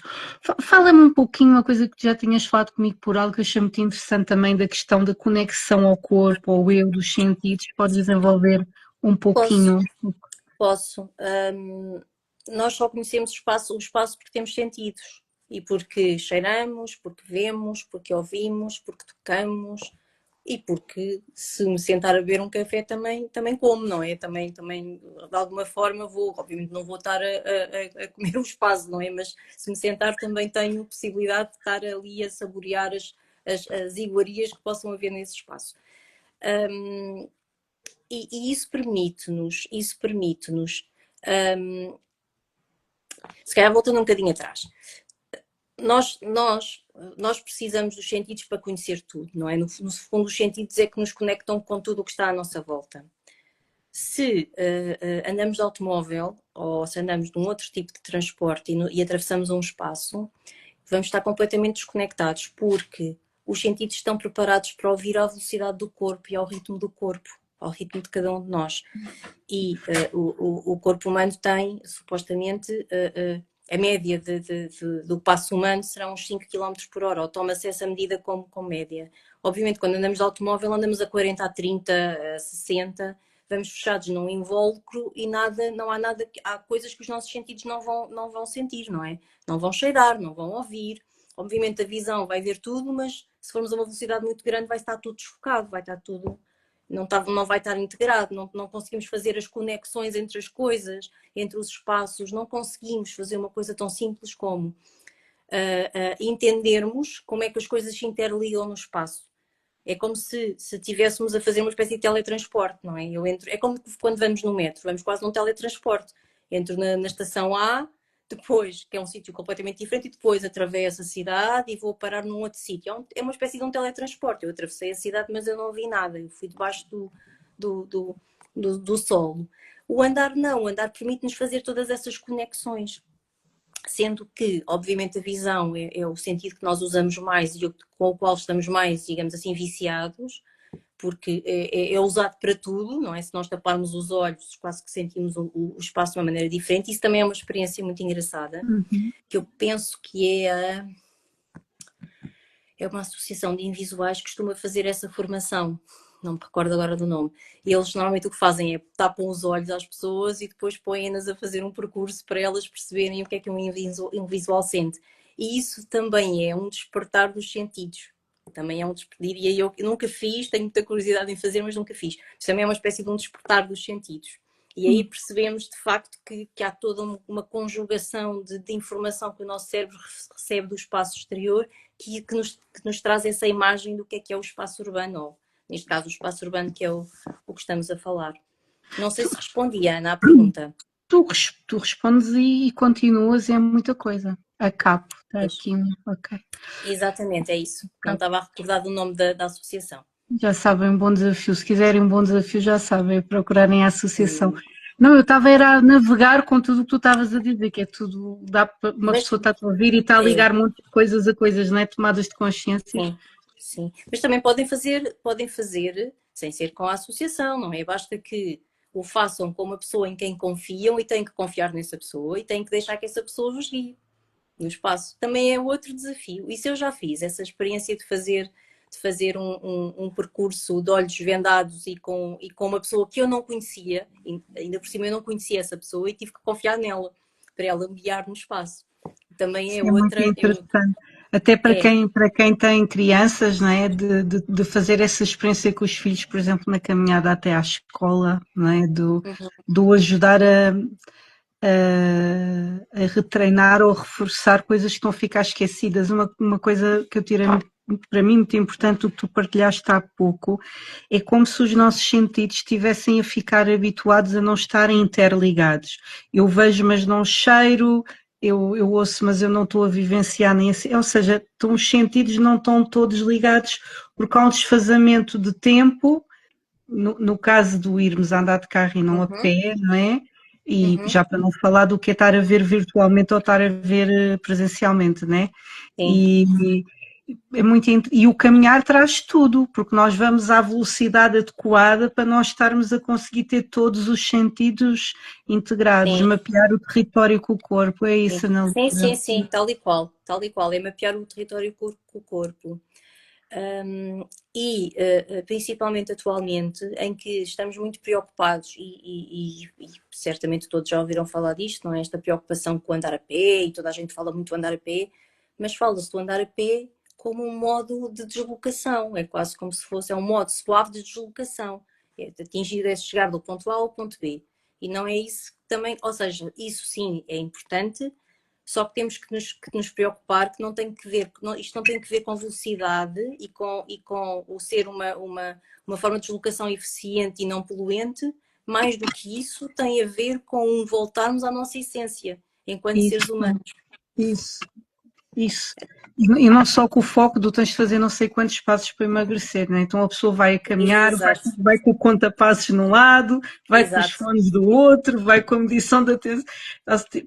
Fala-me um pouquinho, uma coisa que já tinhas falado comigo por algo que eu achei muito interessante também, da questão da conexão ao corpo, ao eu, dos sentidos, podes desenvolver um Posso, pouquinho. posso. Nós só conhecemos o espaço porque temos sentidos. E porque cheiramos, porque vemos, porque ouvimos, porque tocamos. E porque se me sentar a beber um café também como, não é? Também, de alguma forma, obviamente não vou estar a comer o espaço, não é? Mas se me sentar também tenho possibilidade de estar ali a saborear as iguarias que possam haver nesse espaço. E isso permite-nos, se calhar voltando um bocadinho atrás, nós, nós, nós precisamos dos sentidos para conhecer tudo, não é? No fundo, os sentidos é que nos conectam com tudo o que está à nossa volta. Se andamos de automóvel ou se andamos de um outro tipo de transporte e atravessamos um espaço, vamos estar completamente desconectados, porque os sentidos estão preparados para ouvir à velocidade do corpo e ao ritmo do corpo, ao ritmo de cada um de nós. E o corpo humano tem, supostamente, a média do passo humano serão uns 5 km por hora, ou toma-se essa medida como média. Obviamente, quando andamos de automóvel, andamos a 40, a 30, a 60, vamos fechados num invólucro e não há nada, há coisas que os nossos sentidos não vão sentir, não é? Não vão cheirar, não vão ouvir. Obviamente a visão vai ver tudo, mas se formos a uma velocidade muito grande vai estar tudo desfocado, vai estar tudo não vai estar integrado, não conseguimos fazer as conexões entre as coisas, entre os espaços, não conseguimos fazer uma coisa tão simples como entendermos como é que as coisas se interligam no espaço. É como se estivéssemos a fazer uma espécie de teletransporte, não é? É como quando vamos no metro, vamos quase num teletransporte. Entro na estação A, depois, que é um sítio completamente diferente, e depois atravesso a cidade e vou parar num outro sítio. É uma espécie de um teletransporte. Eu atravessei a cidade, mas eu não vi nada. Eu fui debaixo do, do, do solo. O andar não, o andar permite-nos fazer todas essas conexões. Sendo que, obviamente, a visão é o sentido que nós usamos mais e com o qual estamos mais, digamos assim, viciados, porque é usado para tudo, não é? Se nós taparmos os olhos, quase que sentimos o espaço de uma maneira diferente. Isso também é uma experiência muito engraçada, Uhum. que eu penso que é uma associação de invisuais que costuma fazer essa formação. não me recordo agora do nome. E eles normalmente o que fazem é tapam os olhos às pessoas e depois põem-nas a fazer um percurso para elas perceberem o que é que um visual sente. E isso também é um despertar dos sentidos. Também é um despertar, e eu nunca fiz, tenho muita curiosidade em fazer, mas nunca fiz. Isso também é uma espécie de um despertar dos sentidos. E aí percebemos de facto que há toda uma conjugação de informação que o nosso cérebro recebe do espaço exterior que nos traz essa imagem do que é o espaço urbano, ou neste caso o espaço urbano que é o que estamos a falar. Não sei se respondi, Ana, à pergunta. Tu respondes e continuas, é muita coisa. A capo, está Pois, aqui, ok. exatamente, é isso. Não estava a recordar do nome da associação. Já sabem, um bom desafio. Se quiserem um bom desafio, já sabem, procurarem a associação. Não, eu estava era a navegar com tudo o que tu estavas a dizer, que é tudo, dá para uma Mas, pessoa estar a ouvir e está a ligar um monte de coisas a coisas, não é? Tomadas de consciência. sim, sim. Mas também podem fazer sem ser com a associação, não é? Basta que o façam com uma pessoa em quem confiam e têm que confiar nessa pessoa e têm que deixar que essa pessoa vos guie no espaço. Também é outro desafio. Isso eu já fiz, essa experiência de fazer um percurso de olhos vendados e com uma pessoa que eu não conhecia, ainda por cima eu não conhecia essa pessoa e tive que confiar nela, para ela me guiar no espaço. Também é É muito outra. interessante. Até para quem tem crianças, não é? De fazer essa experiência com os filhos, por exemplo, na caminhada até à escola, não é? Do ajudar a retreinar ou retreinar coisas que estão a ficar esquecidas. Uma coisa que eu tirei para mim muito importante, o que tu partilhaste há pouco, é como se os nossos sentidos estivessem a ficar habituados a não estarem interligados. Eu vejo, mas não cheiro, eu ouço, mas eu não estou a vivenciar nem assim. Ou seja, os sentidos não estão todos ligados porque há um desfazamento de tempo, no caso do irmos a andar de carro e não a pé, não é? E já para não falar do que é estar a ver virtualmente ou estar a ver presencialmente, né? Sim, E é muito, e o caminhar traz tudo, porque nós vamos à velocidade adequada para nós estarmos a conseguir ter todos os sentidos integrados, sim, mapear o território com o corpo, é sim. isso, Ana Sim, sim, Lúcia? sim, tal e qual, tal e qual. É mapear o território com o corpo. Principalmente atualmente, em que estamos muito preocupados, e certamente todos já ouviram falar disto, não é? Esta preocupação com o andar a pé, e toda a gente fala muito do andar a pé, mas fala-se do andar a pé como um modo de deslocação, é quase como se fosse um modo suave de deslocação, é de atingir, é chegar do ponto A ao ponto B, e não é isso também, ou seja, isso sim é importante, só que temos que nos preocupar que não tem que ver, isto não tem que ver com velocidade e com o ser uma forma de deslocação eficiente e não poluente, mais do que isso tem a ver com voltarmos à nossa essência enquanto Isso, seres humanos. isso. Isso. E não só com o foco do tens de fazer não sei quantos passos para emagrecer, né? Então a pessoa vai a caminhar, Exato, vai com o conta-passos num lado, vai com os exato, fones do outro, vai com a medição da atenção,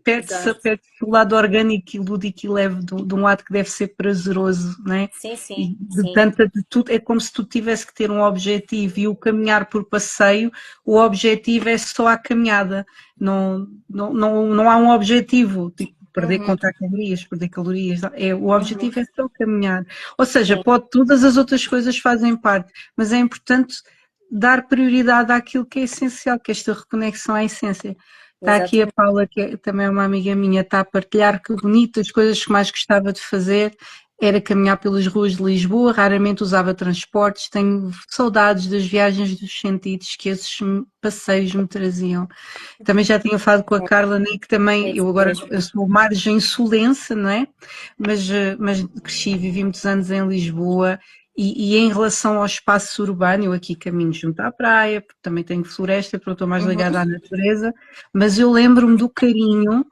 perde-se exato. o lado orgânico e lúdico e leve de um lado que deve ser prazeroso, né? Sim, sim, E sim. de tudo, é como se tu tivesse que ter um objetivo e o caminhar por passeio, o objetivo é só a caminhada, não há um objetivo, tipo, perder Uhum, contar calorias, o uhum, objetivo é só caminhar. Ou seja, sim, todas as outras coisas fazem parte, mas é importante dar prioridade àquilo que é essencial, que é esta reconexão à essência. Está aqui a exatamente. Paula, que também é uma amiga minha, está a partilhar que bonito, as coisas que mais gostava de fazer era caminhar pelas ruas de Lisboa, raramente usava transportes, tenho saudades das viagens dos sentidos que esses passeios me traziam. Também já tinha falado com a Carla, né, que É também, isso mesmo. eu sou margem sulense, não é? Mas cresci, vivi muitos anos em Lisboa e em relação ao espaço urbano, eu aqui caminho junto à praia, porque também tenho floresta, porque eu estou mais Uhum, ligada à natureza, mas eu lembro-me do carinho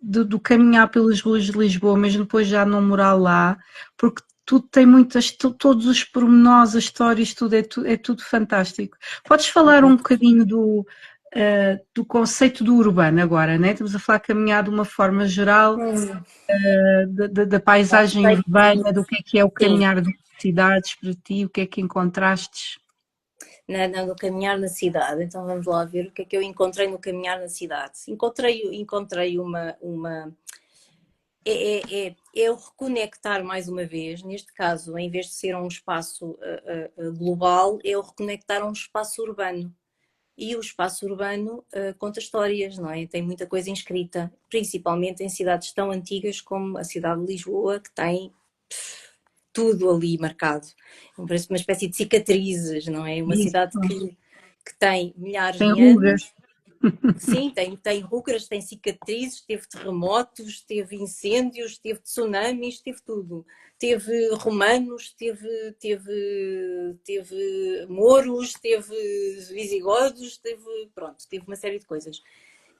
do caminhar pelas ruas de Lisboa, mesmo depois já não morar lá, porque tudo tem todos os pormenores, as histórias, é tudo fantástico. Podes falar um uhum. bocadinho do conceito do urbano agora, né? Estamos a falar caminhar de uma forma geral, Hum, da paisagem urbana, do que é o sim. caminhar de cidades para ti, o que é que encontrastes? No caminhar na cidade. Então vamos lá ver o que é que eu encontrei no caminhar na cidade. Encontrei é o reconectar mais uma vez, neste caso, em vez de ser um espaço global, é o reconectar a um espaço urbano. E o espaço urbano conta histórias, não é? Tem muita coisa inscrita, principalmente em cidades tão antigas como a cidade de Lisboa, que tem tudo ali marcado. Parece uma espécie de cicatrizes, não é? Uma Isso. cidade que tem milhares Tem de rugas. anos. Sim, tem rugas, tem cicatrizes, teve terremotos, teve incêndios, teve tsunamis, teve tudo. Teve romanos, teve mouros, teve visigodos, teve uma série de coisas.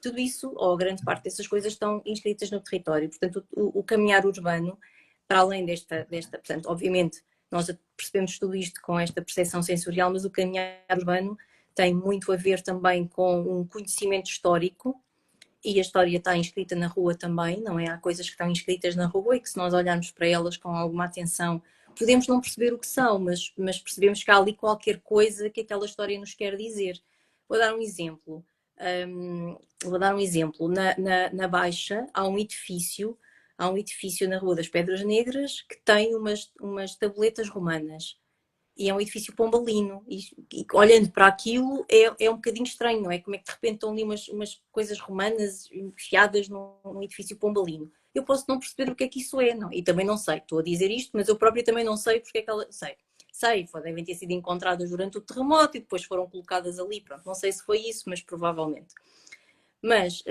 Tudo isso, ou grande parte dessas coisas, estão inscritas no território. Portanto, o caminhar urbano, para além portanto, obviamente, nós percebemos tudo isto com esta percepção sensorial, mas o caminhar urbano tem muito a ver também com um conhecimento histórico, e a história está inscrita na rua também, não é? Há coisas que estão inscritas na rua e que, se nós olharmos para elas com alguma atenção, podemos não perceber o que são, mas percebemos que há ali qualquer coisa que aquela história nos quer dizer. Vou dar um exemplo. Na Baixa há um edifício na Rua das Pedras Negras que tem umas tabuletas romanas. E é um edifício pombalino, e olhando para aquilo é um bocadinho estranho, não é? Como é que de repente estão ali umas coisas romanas enfiadas num edifício pombalino? Eu posso não perceber o que é que isso é, não? E também não sei, estou a dizer isto, mas eu própria também não sei porque é que ela... Sei, devem ter sido encontradas durante o terremoto e depois foram colocadas ali, pronto, não sei se foi isso, mas provavelmente. Mas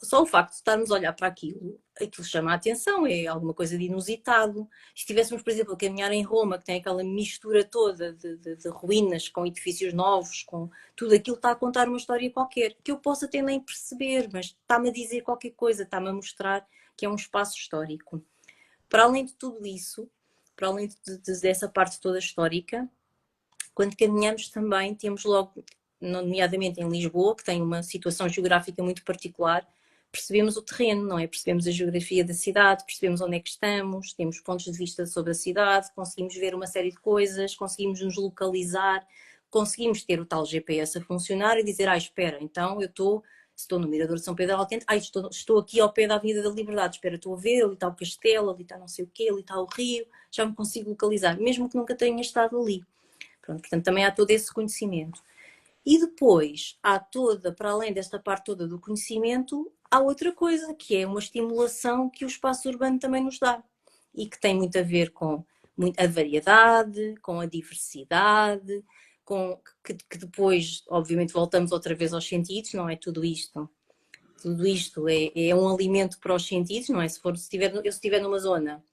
só o facto de estarmos a olhar para aquilo chama a atenção, é alguma coisa de inusitado. Se estivéssemos, por exemplo, a caminhar em Roma, que tem aquela mistura toda de ruínas com edifícios novos, com tudo aquilo, está a contar uma história qualquer, que eu posso até nem perceber, mas está-me a dizer qualquer coisa, está-me a mostrar que é um espaço histórico. Para além de tudo isso, para além dessa parte toda histórica, quando caminhamos também temos logo, nomeadamente em Lisboa, que tem uma situação geográfica muito particular, percebemos o terreno, não é? Percebemos a geografia da cidade, percebemos onde é que estamos, temos pontos de vista sobre a cidade, conseguimos ver uma série de coisas, conseguimos nos localizar, conseguimos ter o tal GPS a funcionar e dizer, espera, então estou no Mirador de São Pedro Altense, estou aqui ao pé da Avenida da Liberdade, espera, estou a ver, ali está o castelo, ali está não sei o quê, ali está o rio, já me consigo localizar, mesmo que nunca tenha estado ali. Pronto, portanto, também há todo esse conhecimento. E depois há para além desta parte toda do conhecimento, há outra coisa, que é uma estimulação que o espaço urbano também nos dá. E que tem muito a ver com a variedade, com a diversidade, que depois, obviamente, voltamos outra vez aos sentidos, não é? Tudo isto é um alimento para os sentidos, não é? Se estiver numa zona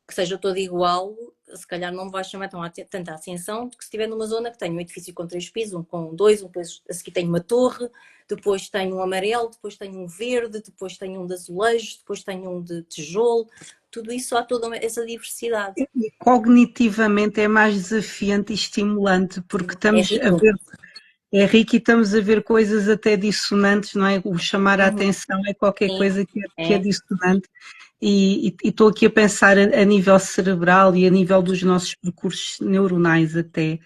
que seja toda igual, se calhar não me vai chamar tanta atenção do que se estiver numa zona que tem um edifício com 3 pisos, um com 2, depois a seguir tem uma torre, depois tem um amarelo, depois tem um verde, depois tem um de azulejos, depois tem um de tijolo. Tudo isso, há toda essa diversidade. E cognitivamente é mais desafiante e estimulante, porque estamos a ver, é rico e estamos a ver coisas até dissonantes, não é? O chamar a atenção é qualquer coisa que é dissonante. E estou aqui a pensar a nível cerebral e a nível dos nossos percursos neuronais até.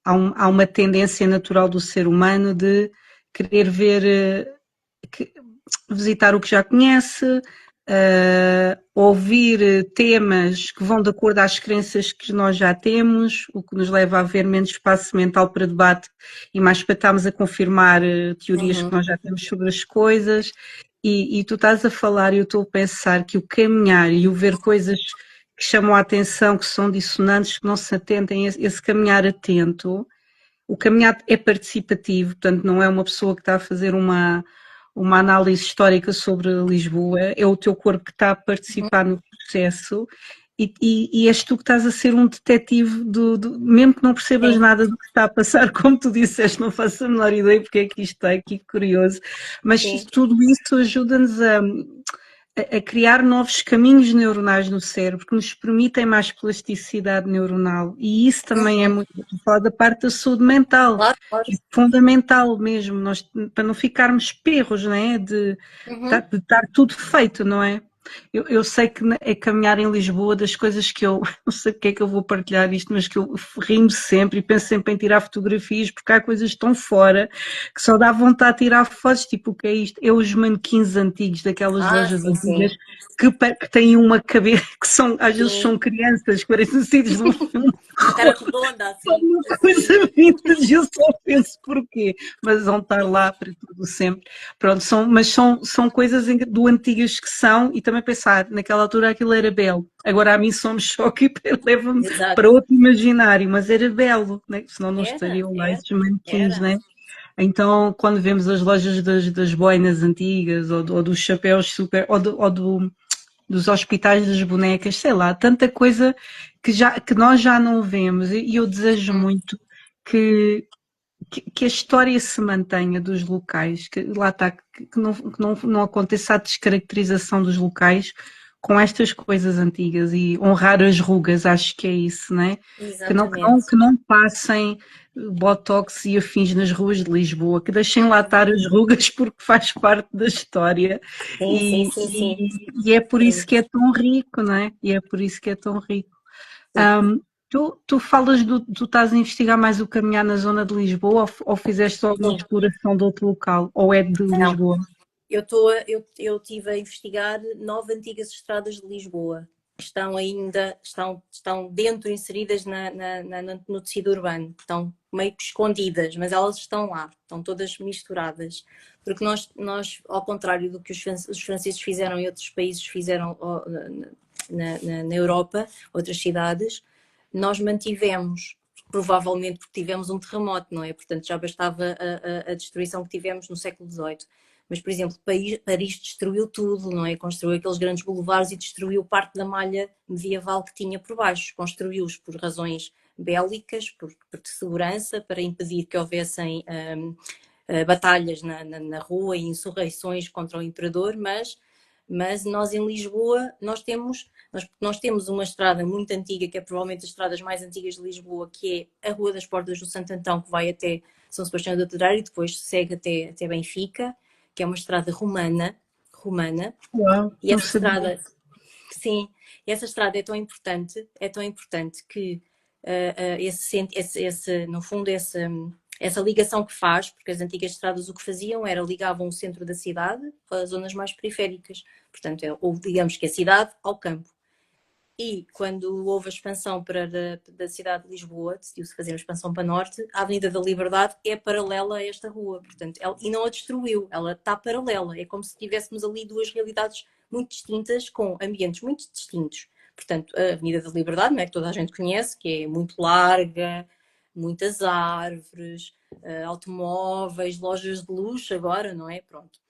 Há uma tendência natural do ser humano de querer ver, visitar o que já conhece, ouvir temas que vão de acordo às crenças que nós já temos, o que nos leva a haver menos espaço mental para debate e mais para estarmos a confirmar teorias que nós já temos sobre as coisas. E tu estás a falar e eu estou a pensar que o caminhar e o ver coisas que chamam a atenção, que são dissonantes, que não se atentem, esse caminhar atento, o caminhar é participativo, portanto não é uma pessoa que está a fazer uma análise histórica sobre Lisboa, é o teu corpo que está a participar no processo e és tu que estás a ser um detetive, mesmo que não percebas nada do que está a passar, como tu disseste, não faço a menor ideia porque é que isto está aqui, curioso, mas tudo isso ajuda-nos a criar novos caminhos neuronais no cérebro que nos permitem mais plasticidade neuronal e isso também é muito falar da parte da saúde mental, claro. É fundamental mesmo, para não ficarmos perros, não é? De estar tudo feito, não é? Eu sei que é caminhar em Lisboa das coisas que eu não sei porque é que eu vou partilhar isto, mas que eu rimo sempre e penso sempre em tirar fotografias porque há coisas tão fora que só dá vontade de tirar fotos, tipo o que é isto? É os manequins antigos daquelas Ah, lojas sim, antigas sim, que têm uma cabeça, que são, às vezes sim. são crianças, que parecem saídos de um filme de A cara terror. redonda, assim, Uma assim. coisa vintage, eu só penso porquê, mas vão estar lá para tudo sempre. Pronto, são coisas do antigas que são, e também pensar, naquela altura aquilo era belo, agora a mim só me choca e leva-me para Exato. outro imaginário, mas era belo, né? Senão não Era, estariam lá era, esses manequins, era. né? Então, quando vemos as lojas das boinas antigas, ou dos chapéus super, dos hospitais das bonecas, sei lá, tanta coisa que nós já não vemos, e eu desejo Hum, muito que, que a história se mantenha dos locais, que lá está, não aconteça a descaracterização dos locais com estas coisas antigas e honrar as rugas, acho que é isso, né? exatamente. Que não passem botox e afins nas ruas de Lisboa, que deixem lá estar as rugas porque faz parte da história Sim, sim, e, sim, sim. e é por isso Sim, que é tão rico, não é? E é por isso que é tão rico. sim. Tu falas tu estás a investigar mais o caminhar na zona de Lisboa ou fizeste alguma Sim. exploração de outro local? Ou é de Não, Lisboa? eu estive a investigar 9 antigas estradas de Lisboa, que estão ainda, estão dentro, inseridas no tecido urbano, estão meio que escondidas, mas elas estão lá, estão todas misturadas. Porque nós ao contrário do que os franceses fizeram e outros países fizeram na Europa, outras cidades, nós mantivemos, provavelmente porque tivemos um terremoto, não é? Portanto, já bastava a destruição que tivemos no século XVIII. Mas, por exemplo, Paris destruiu tudo, não é? Construiu aqueles grandes boulevards e destruiu parte da malha medieval que tinha por baixo. Construiu-os por razões bélicas, por segurança, para impedir que houvessem batalhas na rua e insurreições contra o imperador, mas nós em Lisboa nós temos uma estrada muito antiga, que é provavelmente as estradas mais antigas de Lisboa, que é a Rua das Portas do Santo Antão, que vai até São Sebastião da Pedreira e depois segue até Benfica, que é uma estrada romana, Uau, e não essa sabia. estrada, sim, essa estrada é tão importante que no fundo, essa ligação que faz, porque as antigas estradas o que faziam era ligavam o centro da cidade às zonas mais periféricas, portanto, ou digamos que a cidade ao campo. E quando houve a expansão da cidade de Lisboa, decidiu-se fazer a expansão para norte, a Avenida da Liberdade é paralela a esta rua, portanto, e não a destruiu, ela está paralela, é como se tivéssemos ali duas realidades muito distintas, com ambientes muito distintos. Portanto, a Avenida da Liberdade, não é, que toda a gente conhece, que é muito larga, muitas árvores, automóveis, lojas de luxo agora, não é? Pronto.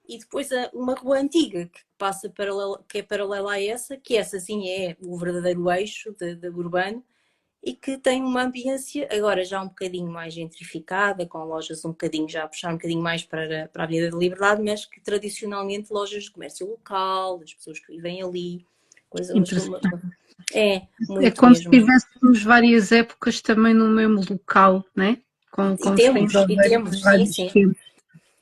E depois uma rua antiga que é paralela a essa, que essa sim é o verdadeiro eixo de urbano e que tem uma ambiência agora já um bocadinho mais gentrificada, com lojas um bocadinho já a puxar um bocadinho mais para a Avenida da Liberdade, mas que tradicionalmente lojas de comércio local, das pessoas que vivem ali, coisa, Interessante. é É muito como se mesmo. tivéssemos várias épocas também no mesmo local, né? Como se tem Sim, vários sim, tempos,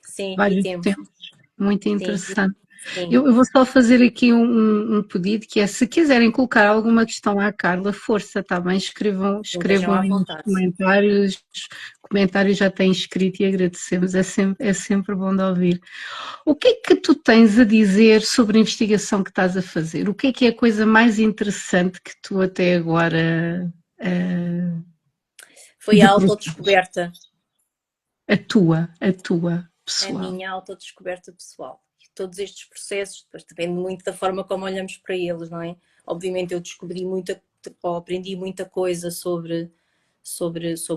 sim, e vários temos, tempos. Muito sim, interessante. sim, Eu vou só fazer aqui um pedido, que é, se quiserem colocar alguma questão à Carla, força, está bem? estejam Escrevam à aí nos vontade. comentários. Comentários já têm escrito e agradecemos, é sempre bom de ouvir. O que é que tu tens a dizer sobre a investigação que estás a fazer? O que é a coisa mais interessante que tu até agora Foi a debruçaste? autodescoberta, A tua a pessoal. minha autodescoberta pessoal. E todos estes processos, depois depende muito da forma como olhamos para eles, não é? Obviamente eu descobri muita, ou aprendi muita coisa sobre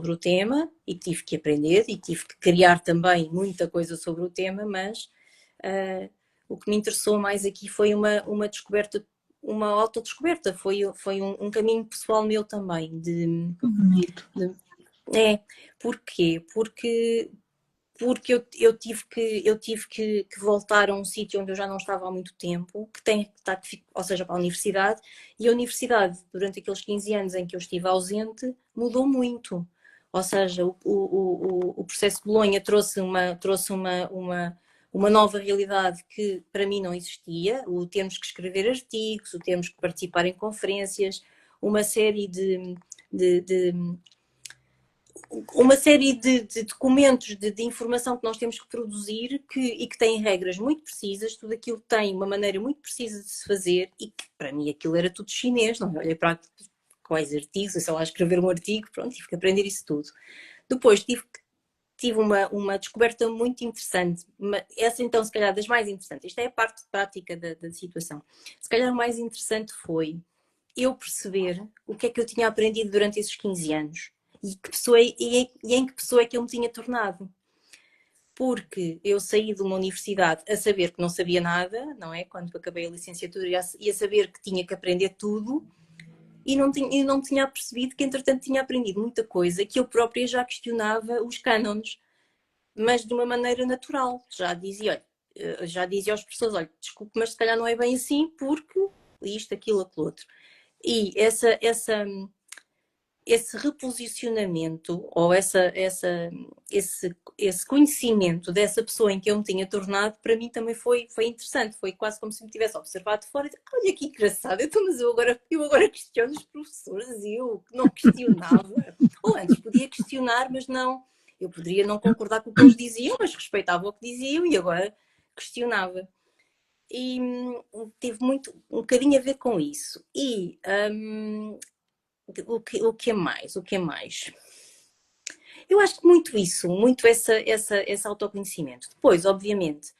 o tema e tive que aprender e tive que criar também muita coisa sobre o tema, mas o que me interessou mais aqui foi uma descoberta, uma autodescoberta, foi um caminho pessoal meu também, Bonito. de é, porquê? Porque eu tive que voltar a um sítio onde eu já não estava há muito tempo, que tem que estar, ou seja, para a universidade, e a universidade, durante aqueles 15 anos em que eu estive ausente, mudou muito. Ou seja, o processo de Bolonha trouxe uma nova realidade que para mim não existia, o termos que escrever artigos, o termos que participar em conferências, uma série de, de uma série de documentos, de informação que nós temos que produzir e que têm regras muito precisas, tudo aquilo tem uma maneira muito precisa de se fazer e que para mim aquilo era tudo chinês, não é? Olhei para quais artigos, eu só lá escrever um artigo, pronto, tive que aprender isso tudo. Depois tive uma descoberta muito interessante, essa então se calhar das mais interessantes, isto é a parte prática da situação, se calhar o mais interessante foi eu perceber o que é que eu tinha aprendido durante esses 15 anos e em que pessoa é que eu me tinha tornado. Porque eu saí de uma universidade a saber que não sabia nada, não é? Quando acabei a licenciatura e a saber que tinha que aprender tudo e não tinha percebido que entretanto tinha aprendido muita coisa que eu própria já questionava os cânones, mas de uma maneira natural. Já dizia aos professores, olha, desculpe, mas se calhar não é bem assim porque isto, aquilo, aquilo outro. E esse reposicionamento ou esse conhecimento dessa pessoa em que eu me tinha tornado, para mim também foi interessante. Foi quase como se me tivesse observado de fora e olha que engraçado, mas eu agora questiono os professores e eu que não questionava. Ou antes podia questionar, mas não. Eu poderia não concordar com o que eles diziam, mas respeitava o que diziam e agora questionava. E teve um bocadinho a ver com isso. E o que é mais? O que é mais? Eu acho que muito isso, muito esse autoconhecimento. Depois, obviamente,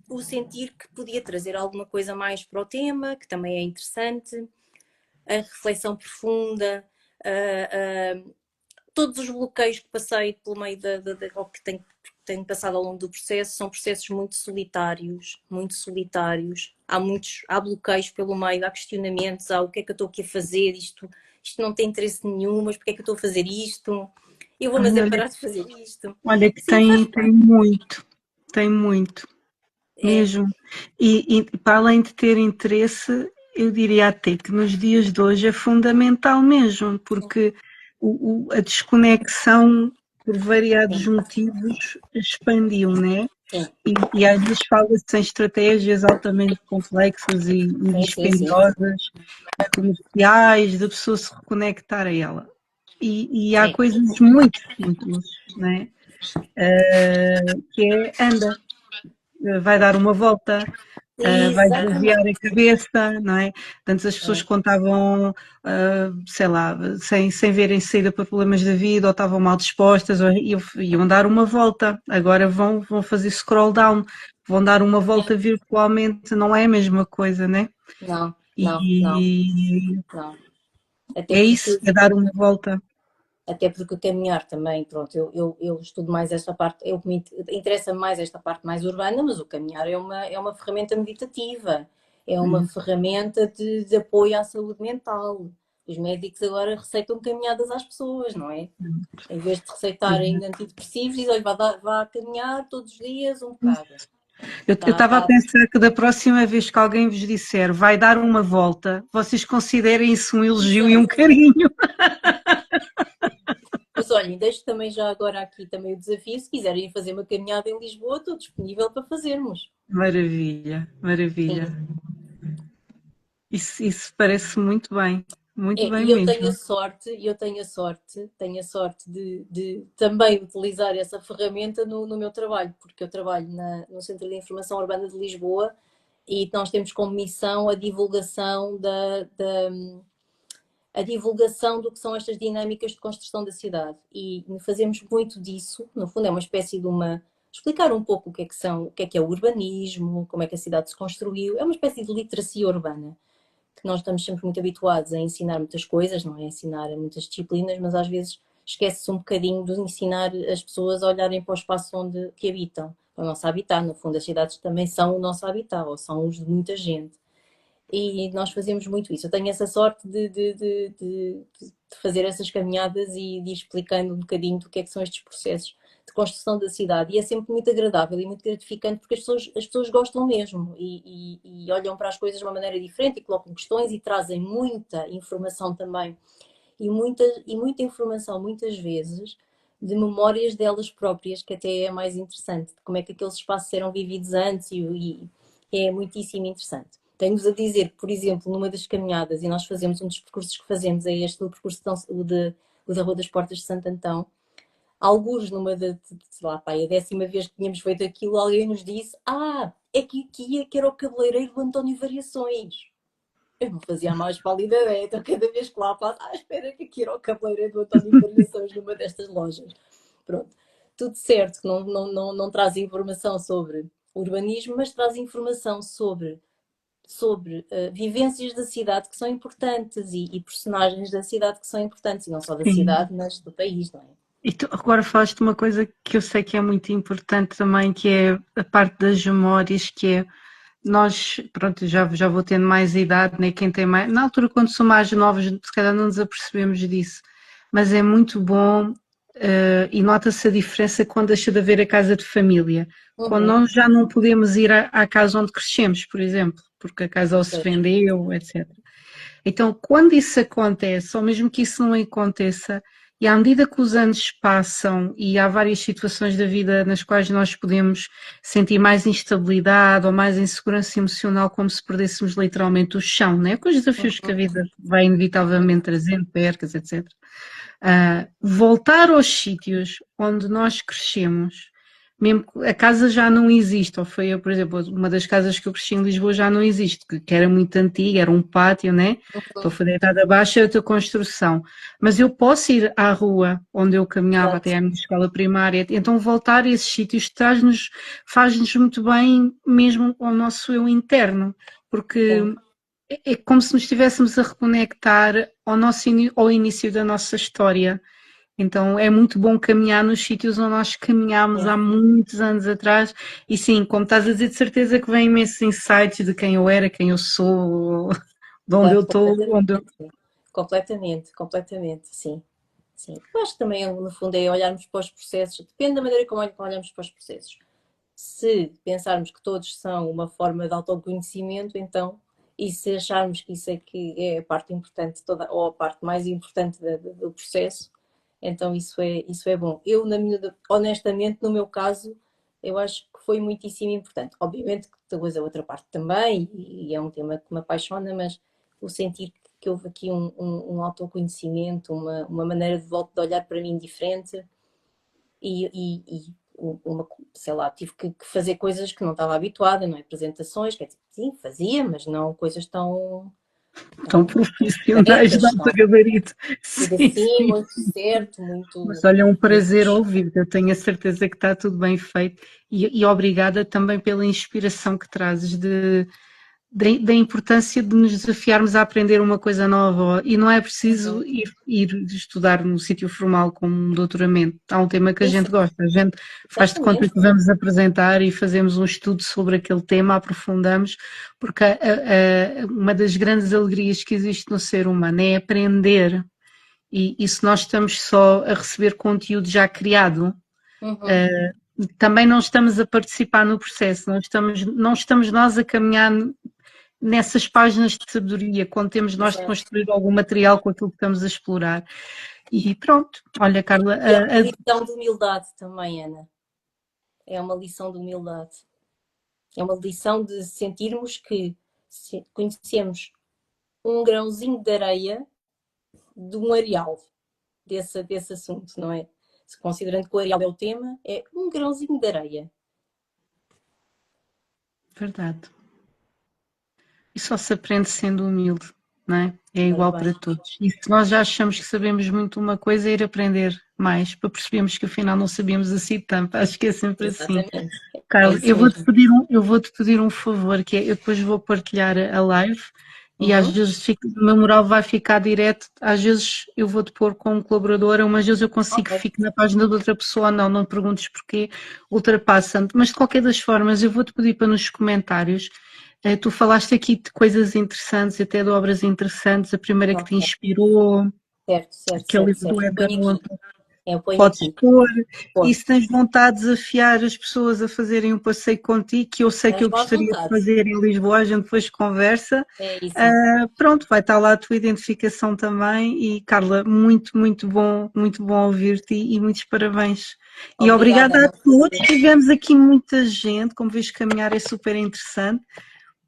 o sentir que podia trazer alguma coisa mais para o tema, que também é interessante, a reflexão profunda, todos os bloqueios que passei pelo meio ou que tenho passado ao longo do processo são processos muito solitários, muito solitários. Há bloqueios pelo meio, há questionamentos, há o que é que eu estou aqui a fazer, isto não tem interesse nenhum, mas porque é que eu estou a fazer isto? Eu vou mas é parar de fazer isto. Olha que Sim, faz tem parte. muito, É, mesmo. E para além de ter interesse, eu diria até que nos dias de hoje é fundamental mesmo, porque a desconexão, por variados sim, motivos, expandiu, né? sim, E às vezes fala-se em estratégias altamente complexas e sim. dispendiosas, comerciais, da pessoa se reconectar a ela. E há Sim, coisas muito simples, né? Que é anda, vai dar uma volta, vai esvaziar exatamente. a cabeça, não é? Antes as pessoas contavam, sei lá, sem verem saída para problemas da vida, ou estavam mal dispostas, ou iam dar uma volta. Agora vão fazer scroll down, vão dar uma volta virtualmente, não é a mesma coisa, né? Não, não, não, E não. Até é isso, porque é dar uma volta. até porque o caminhar também, pronto, eu estudo mais esta parte, interessa mais esta parte mais urbana, mas o caminhar é uma ferramenta meditativa, é uma ferramenta de apoio à saúde mental. Os médicos agora receitam caminhadas às pessoas, não é? Em vez de receitarem antidepressivos, dizem, olha, vá caminhar todos os dias um bocado. Eu estava a pensar que da próxima vez que alguém vos disser vai dar uma volta, vocês considerem isso um elogio e um Exatamente. carinho. Mas olhem, deixo também já agora aqui também o desafio, se quiserem fazer uma caminhada em Lisboa, estou disponível para fazermos. Maravilha, maravilha. Sim. Isso parece muito bem E mesmo. tenho a sorte de também utilizar essa ferramenta no meu trabalho, porque eu trabalho no Centro de Informação Urbana de Lisboa e nós temos como missão a divulgação a divulgação do que são estas dinâmicas de construção da cidade. E fazemos muito disso, no fundo é uma espécie de explicar um pouco o que é o urbanismo, como é que a cidade se construiu, é uma espécie de literacia urbana que nós estamos sempre muito habituados a ensinar muitas coisas, não é? A ensinar muitas disciplinas, mas às vezes esquece-se um bocadinho de ensinar as pessoas a olharem para o espaço que habitam, para o nosso habitat. No fundo, as cidades também são o nosso habitat, ou são os de muita gente. E nós fazemos muito isso. Eu tenho essa sorte de fazer essas caminhadas e de ir explicando um bocadinho do que é que são estes processos de construção da cidade. E é sempre muito agradável e muito gratificante porque as pessoas gostam mesmo e olham para as coisas de uma maneira diferente e colocam questões e trazem muita informação também. E muita informação, muitas vezes, de memórias delas próprias, que até é mais interessante, de como é que aqueles espaços eram vividos antes e é muitíssimo interessante. Tenho-vos a dizer que, por exemplo, numa das caminhadas, e nós fazemos um dos percursos que fazemos, é este, o percurso o da Rua das Portas de Santo Antão. Alguns, numa sei lá, pá, a 10ª vez que tínhamos feito aquilo, alguém nos disse: é que aqui é que era o cabeleireiro do António Variações. Eu não fazia a mais pálida ideia, então cada vez que lá passo, espera que aqui era o cabeleireiro do António Variações numa destas lojas. Pronto, tudo certo, que não traz informação sobre urbanismo, mas traz informação sobre vivências da cidade que são importantes e personagens da cidade que são importantes, e não só da Sim. cidade, mas do país, não é? E tu agora falaste de uma coisa que eu sei que é muito importante também, que é a parte das memórias, que é nós, pronto, já vou tendo mais idade, né? Quem tem mais, na altura quando sou mais novos, se calhar não nos apercebemos disso, mas é muito bom e nota-se a diferença quando deixa de haver a casa de família, quando Uhum. nós já não podemos ir à casa onde crescemos, por exemplo, porque a casa ou se Pois. vendeu, etc. Então, quando isso acontece, ou mesmo que isso não aconteça, e à medida que os anos passam e há várias situações da vida nas quais nós podemos sentir mais instabilidade ou mais insegurança emocional, como se perdêssemos literalmente o chão, né? Com os desafios que a vida vai inevitavelmente trazendo, percas, etc. Voltar aos sítios onde nós crescemos, mesmo que a casa já não existe, ou foi, por exemplo, uma das casas que eu cresci em Lisboa já não existe, que era muito antiga, era um pátio, né? Então foi deitada abaixo é outra construção. Mas eu posso ir à rua onde eu caminhava Exato. até à minha escola primária, então voltar a esses sítios faz-nos muito bem mesmo ao nosso eu interno, porque Sim. é como se nos estivéssemos a reconectar ao início da nossa história. Então é muito bom caminhar nos sítios onde nós caminhámos há muitos anos atrás. E sim, como estás a dizer, de certeza que vem imensos insights de quem eu era, quem eu sou, de onde eu Claro, estou, onde eu... completamente. Completamente, completamente, sim. Sim. Eu acho que também, no fundo, é olharmos para os processos, depende da maneira como olhamos para os processos. Se pensarmos que todos são uma forma de autoconhecimento, então, e se acharmos que isso é que é a parte importante, toda, ou a parte mais importante do processo, então isso é bom. Eu, honestamente, no meu caso, eu acho que foi muitíssimo importante. Obviamente que depois a outra parte também, e é um tema que me apaixona, mas o sentir que houve aqui um autoconhecimento, uma maneira de olhar para mim diferente e sei lá, tive que fazer coisas que não estava habituada, não é? Apresentações, quer dizer, sim, fazia, mas não coisas Tão tão profissionais de concretas, alto gabarito. tudo Sim, assim, sim. muito certo, Mas muito, olha, é um prazer muito. ouvir, eu tenho a certeza que está tudo bem feito e obrigada também pela inspiração que trazes da importância de nos desafiarmos a aprender uma coisa nova e não é preciso Uhum. ir estudar num sítio formal como um doutoramento. Há um tema que a Sim, gente sim, gosta, a gente faz de conta exatamente. que vamos apresentar e fazemos um estudo sobre aquele tema, aprofundamos, porque uma das grandes alegrias que existe no ser humano é aprender e se nós estamos só a receber conteúdo já criado, Uhum. também não estamos a participar no processo, não estamos nós a caminhar nessas páginas de sabedoria, quando temos nós de Exato. construir algum material com aquilo que estamos a explorar. E pronto, olha, Carla, E é uma lição de humildade também, Ana. É uma lição de humildade. É uma lição de sentirmos que conhecemos um grãozinho de areia de um areal desse assunto, não é? Se considerando que o areal é o tema, é um grãozinho de areia. verdade. E só se aprende sendo humilde, não é? É Ora igual bem, para todos. E se nós já achamos que sabemos muito uma coisa, é ir aprender mais, para percebermos que afinal não sabíamos assim tanto. Acho que é sempre assim. exatamente. É Carla, isso mesmo. eu vou-te pedir um favor, que é, eu depois vou partilhar a live e às Uhum. vezes o meu moral vai ficar direto, às vezes eu vou-te pôr como colaboradora, umas vezes eu consigo Ok. que fique na página de outra pessoa, não perguntes porquê, ultrapassa-me, mas de qualquer das formas eu vou-te pedir para nos comentários, tu falaste aqui de coisas interessantes, até de obras interessantes, a primeira que te Ok. inspirou, Certo, certo, aquele certo, livro do certo. Edgar Ponho Allan aqui. Poe. Eu ponho Podes aqui. pôr, e Pô, se tens vontade de desafiar as pessoas a fazerem um passeio contigo, que eu sei que estás eu à gostaria de vontade. fazer em Lisboa, a gente depois conversa. É isso. Pronto, vai estar lá a tua identificação também. E Carla, muito bom ouvir-te e muitos parabéns. E Obrigada, obrigada a Ana. todos. Tivemos aqui muita gente, como vês, caminhar é super interessante.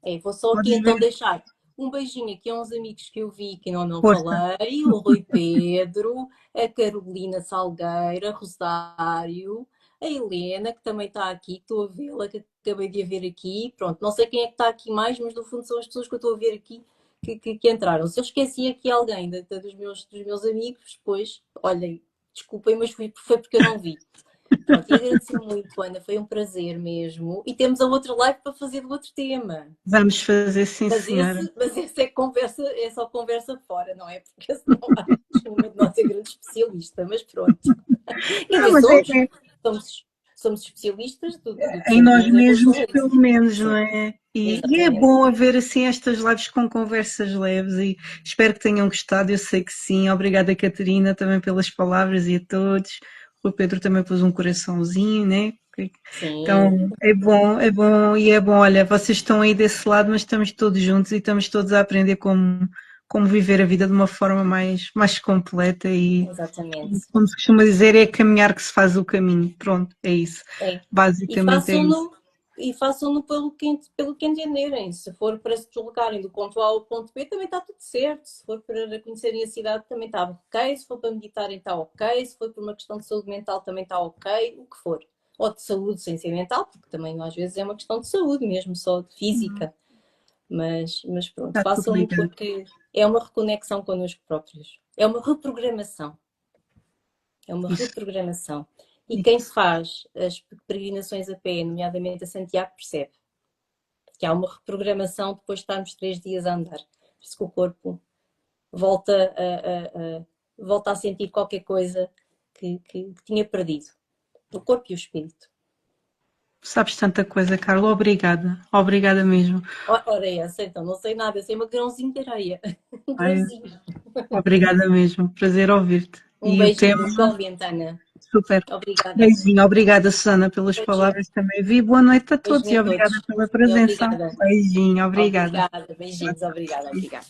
É, vou só aqui Podes então ver, deixar um beijinho aqui a uns amigos que eu vi que eu não força. falei, o Rui Pedro, a Carolina Salgueira, Rosário, a Helena, que também está aqui, estou a vê-la, que acabei de a ver aqui. Pronto, não sei quem é que está aqui mais, mas no fundo são as pessoas que eu estou a ver aqui que entraram. Se eu esqueci aqui alguém dos meus amigos, pois, olhem, desculpem, mas foi porque eu não vi. Pronto, e agradecer muito, Ana, foi um prazer mesmo. E temos a outra live para fazer do outro tema. Vamos fazer, sim, Mas senhora. esse é conversa, é só conversa fora, não é? Porque senão acho uma de nós é grande especialista, mas pronto. Quer Não, dizer, mas somos, somos especialistas do que em nós sabemos em relação mesmos, a pelo isso. menos, não Sim, é? E é exatamente. bom haver assim estas lives com conversas leves e espero que tenham gostado, eu sei que sim. Obrigada, Catarina, também pelas palavras e a todos. O Pedro também pôs um coraçãozinho, né? Sim, Então é bom e é bom. Olha, vocês estão aí desse lado, mas estamos todos juntos e estamos todos a aprender como viver a vida de uma forma mais completa e, exatamente. como se costuma dizer, é caminhar que se faz o caminho. Pronto, é isso. É. E Basicamente é isso. façam-no pelo que entenderem. Se for para se deslocarem do ponto A ao ponto B, também está tudo certo. Se for para conhecerem a cidade, também está ok. Se for para meditarem, está ok. Se for por uma questão de saúde mental, também está ok. O que for. Ou de saúde sem ser mental, porque também às vezes é uma questão de saúde mesmo, só de física. Mas pronto, Está tudo façam-no ligado. porque é uma reconexão connosco próprios. É uma reprogramação. É uma Isso, reprogramação. E quem isso. faz as peregrinações a pé, nomeadamente a Santiago, percebe que há uma reprogramação depois de estarmos 3 dias a andar. Por isso que o corpo volta volta a sentir qualquer coisa que tinha perdido. O corpo e o espírito. Sabes tanta coisa, Carla. Obrigada. Obrigada mesmo. Ora, essa, então, não sei nada, eu sei um grãozinho de areia. Um Ai, grãozinho. obrigada mesmo. Prazer ouvir-te. Um E o beijinho, tema, igualmente, Ana. super. Obrigada. Beijinho. Obrigada, Susana, pelas Beijinho. palavras também. Vi. Boa noite a todos Beijinho e a obrigada todos. pela E presença. obrigada. Beijinho. Obrigada. Obrigada. Beijinhos. Obrigada. Obrigada.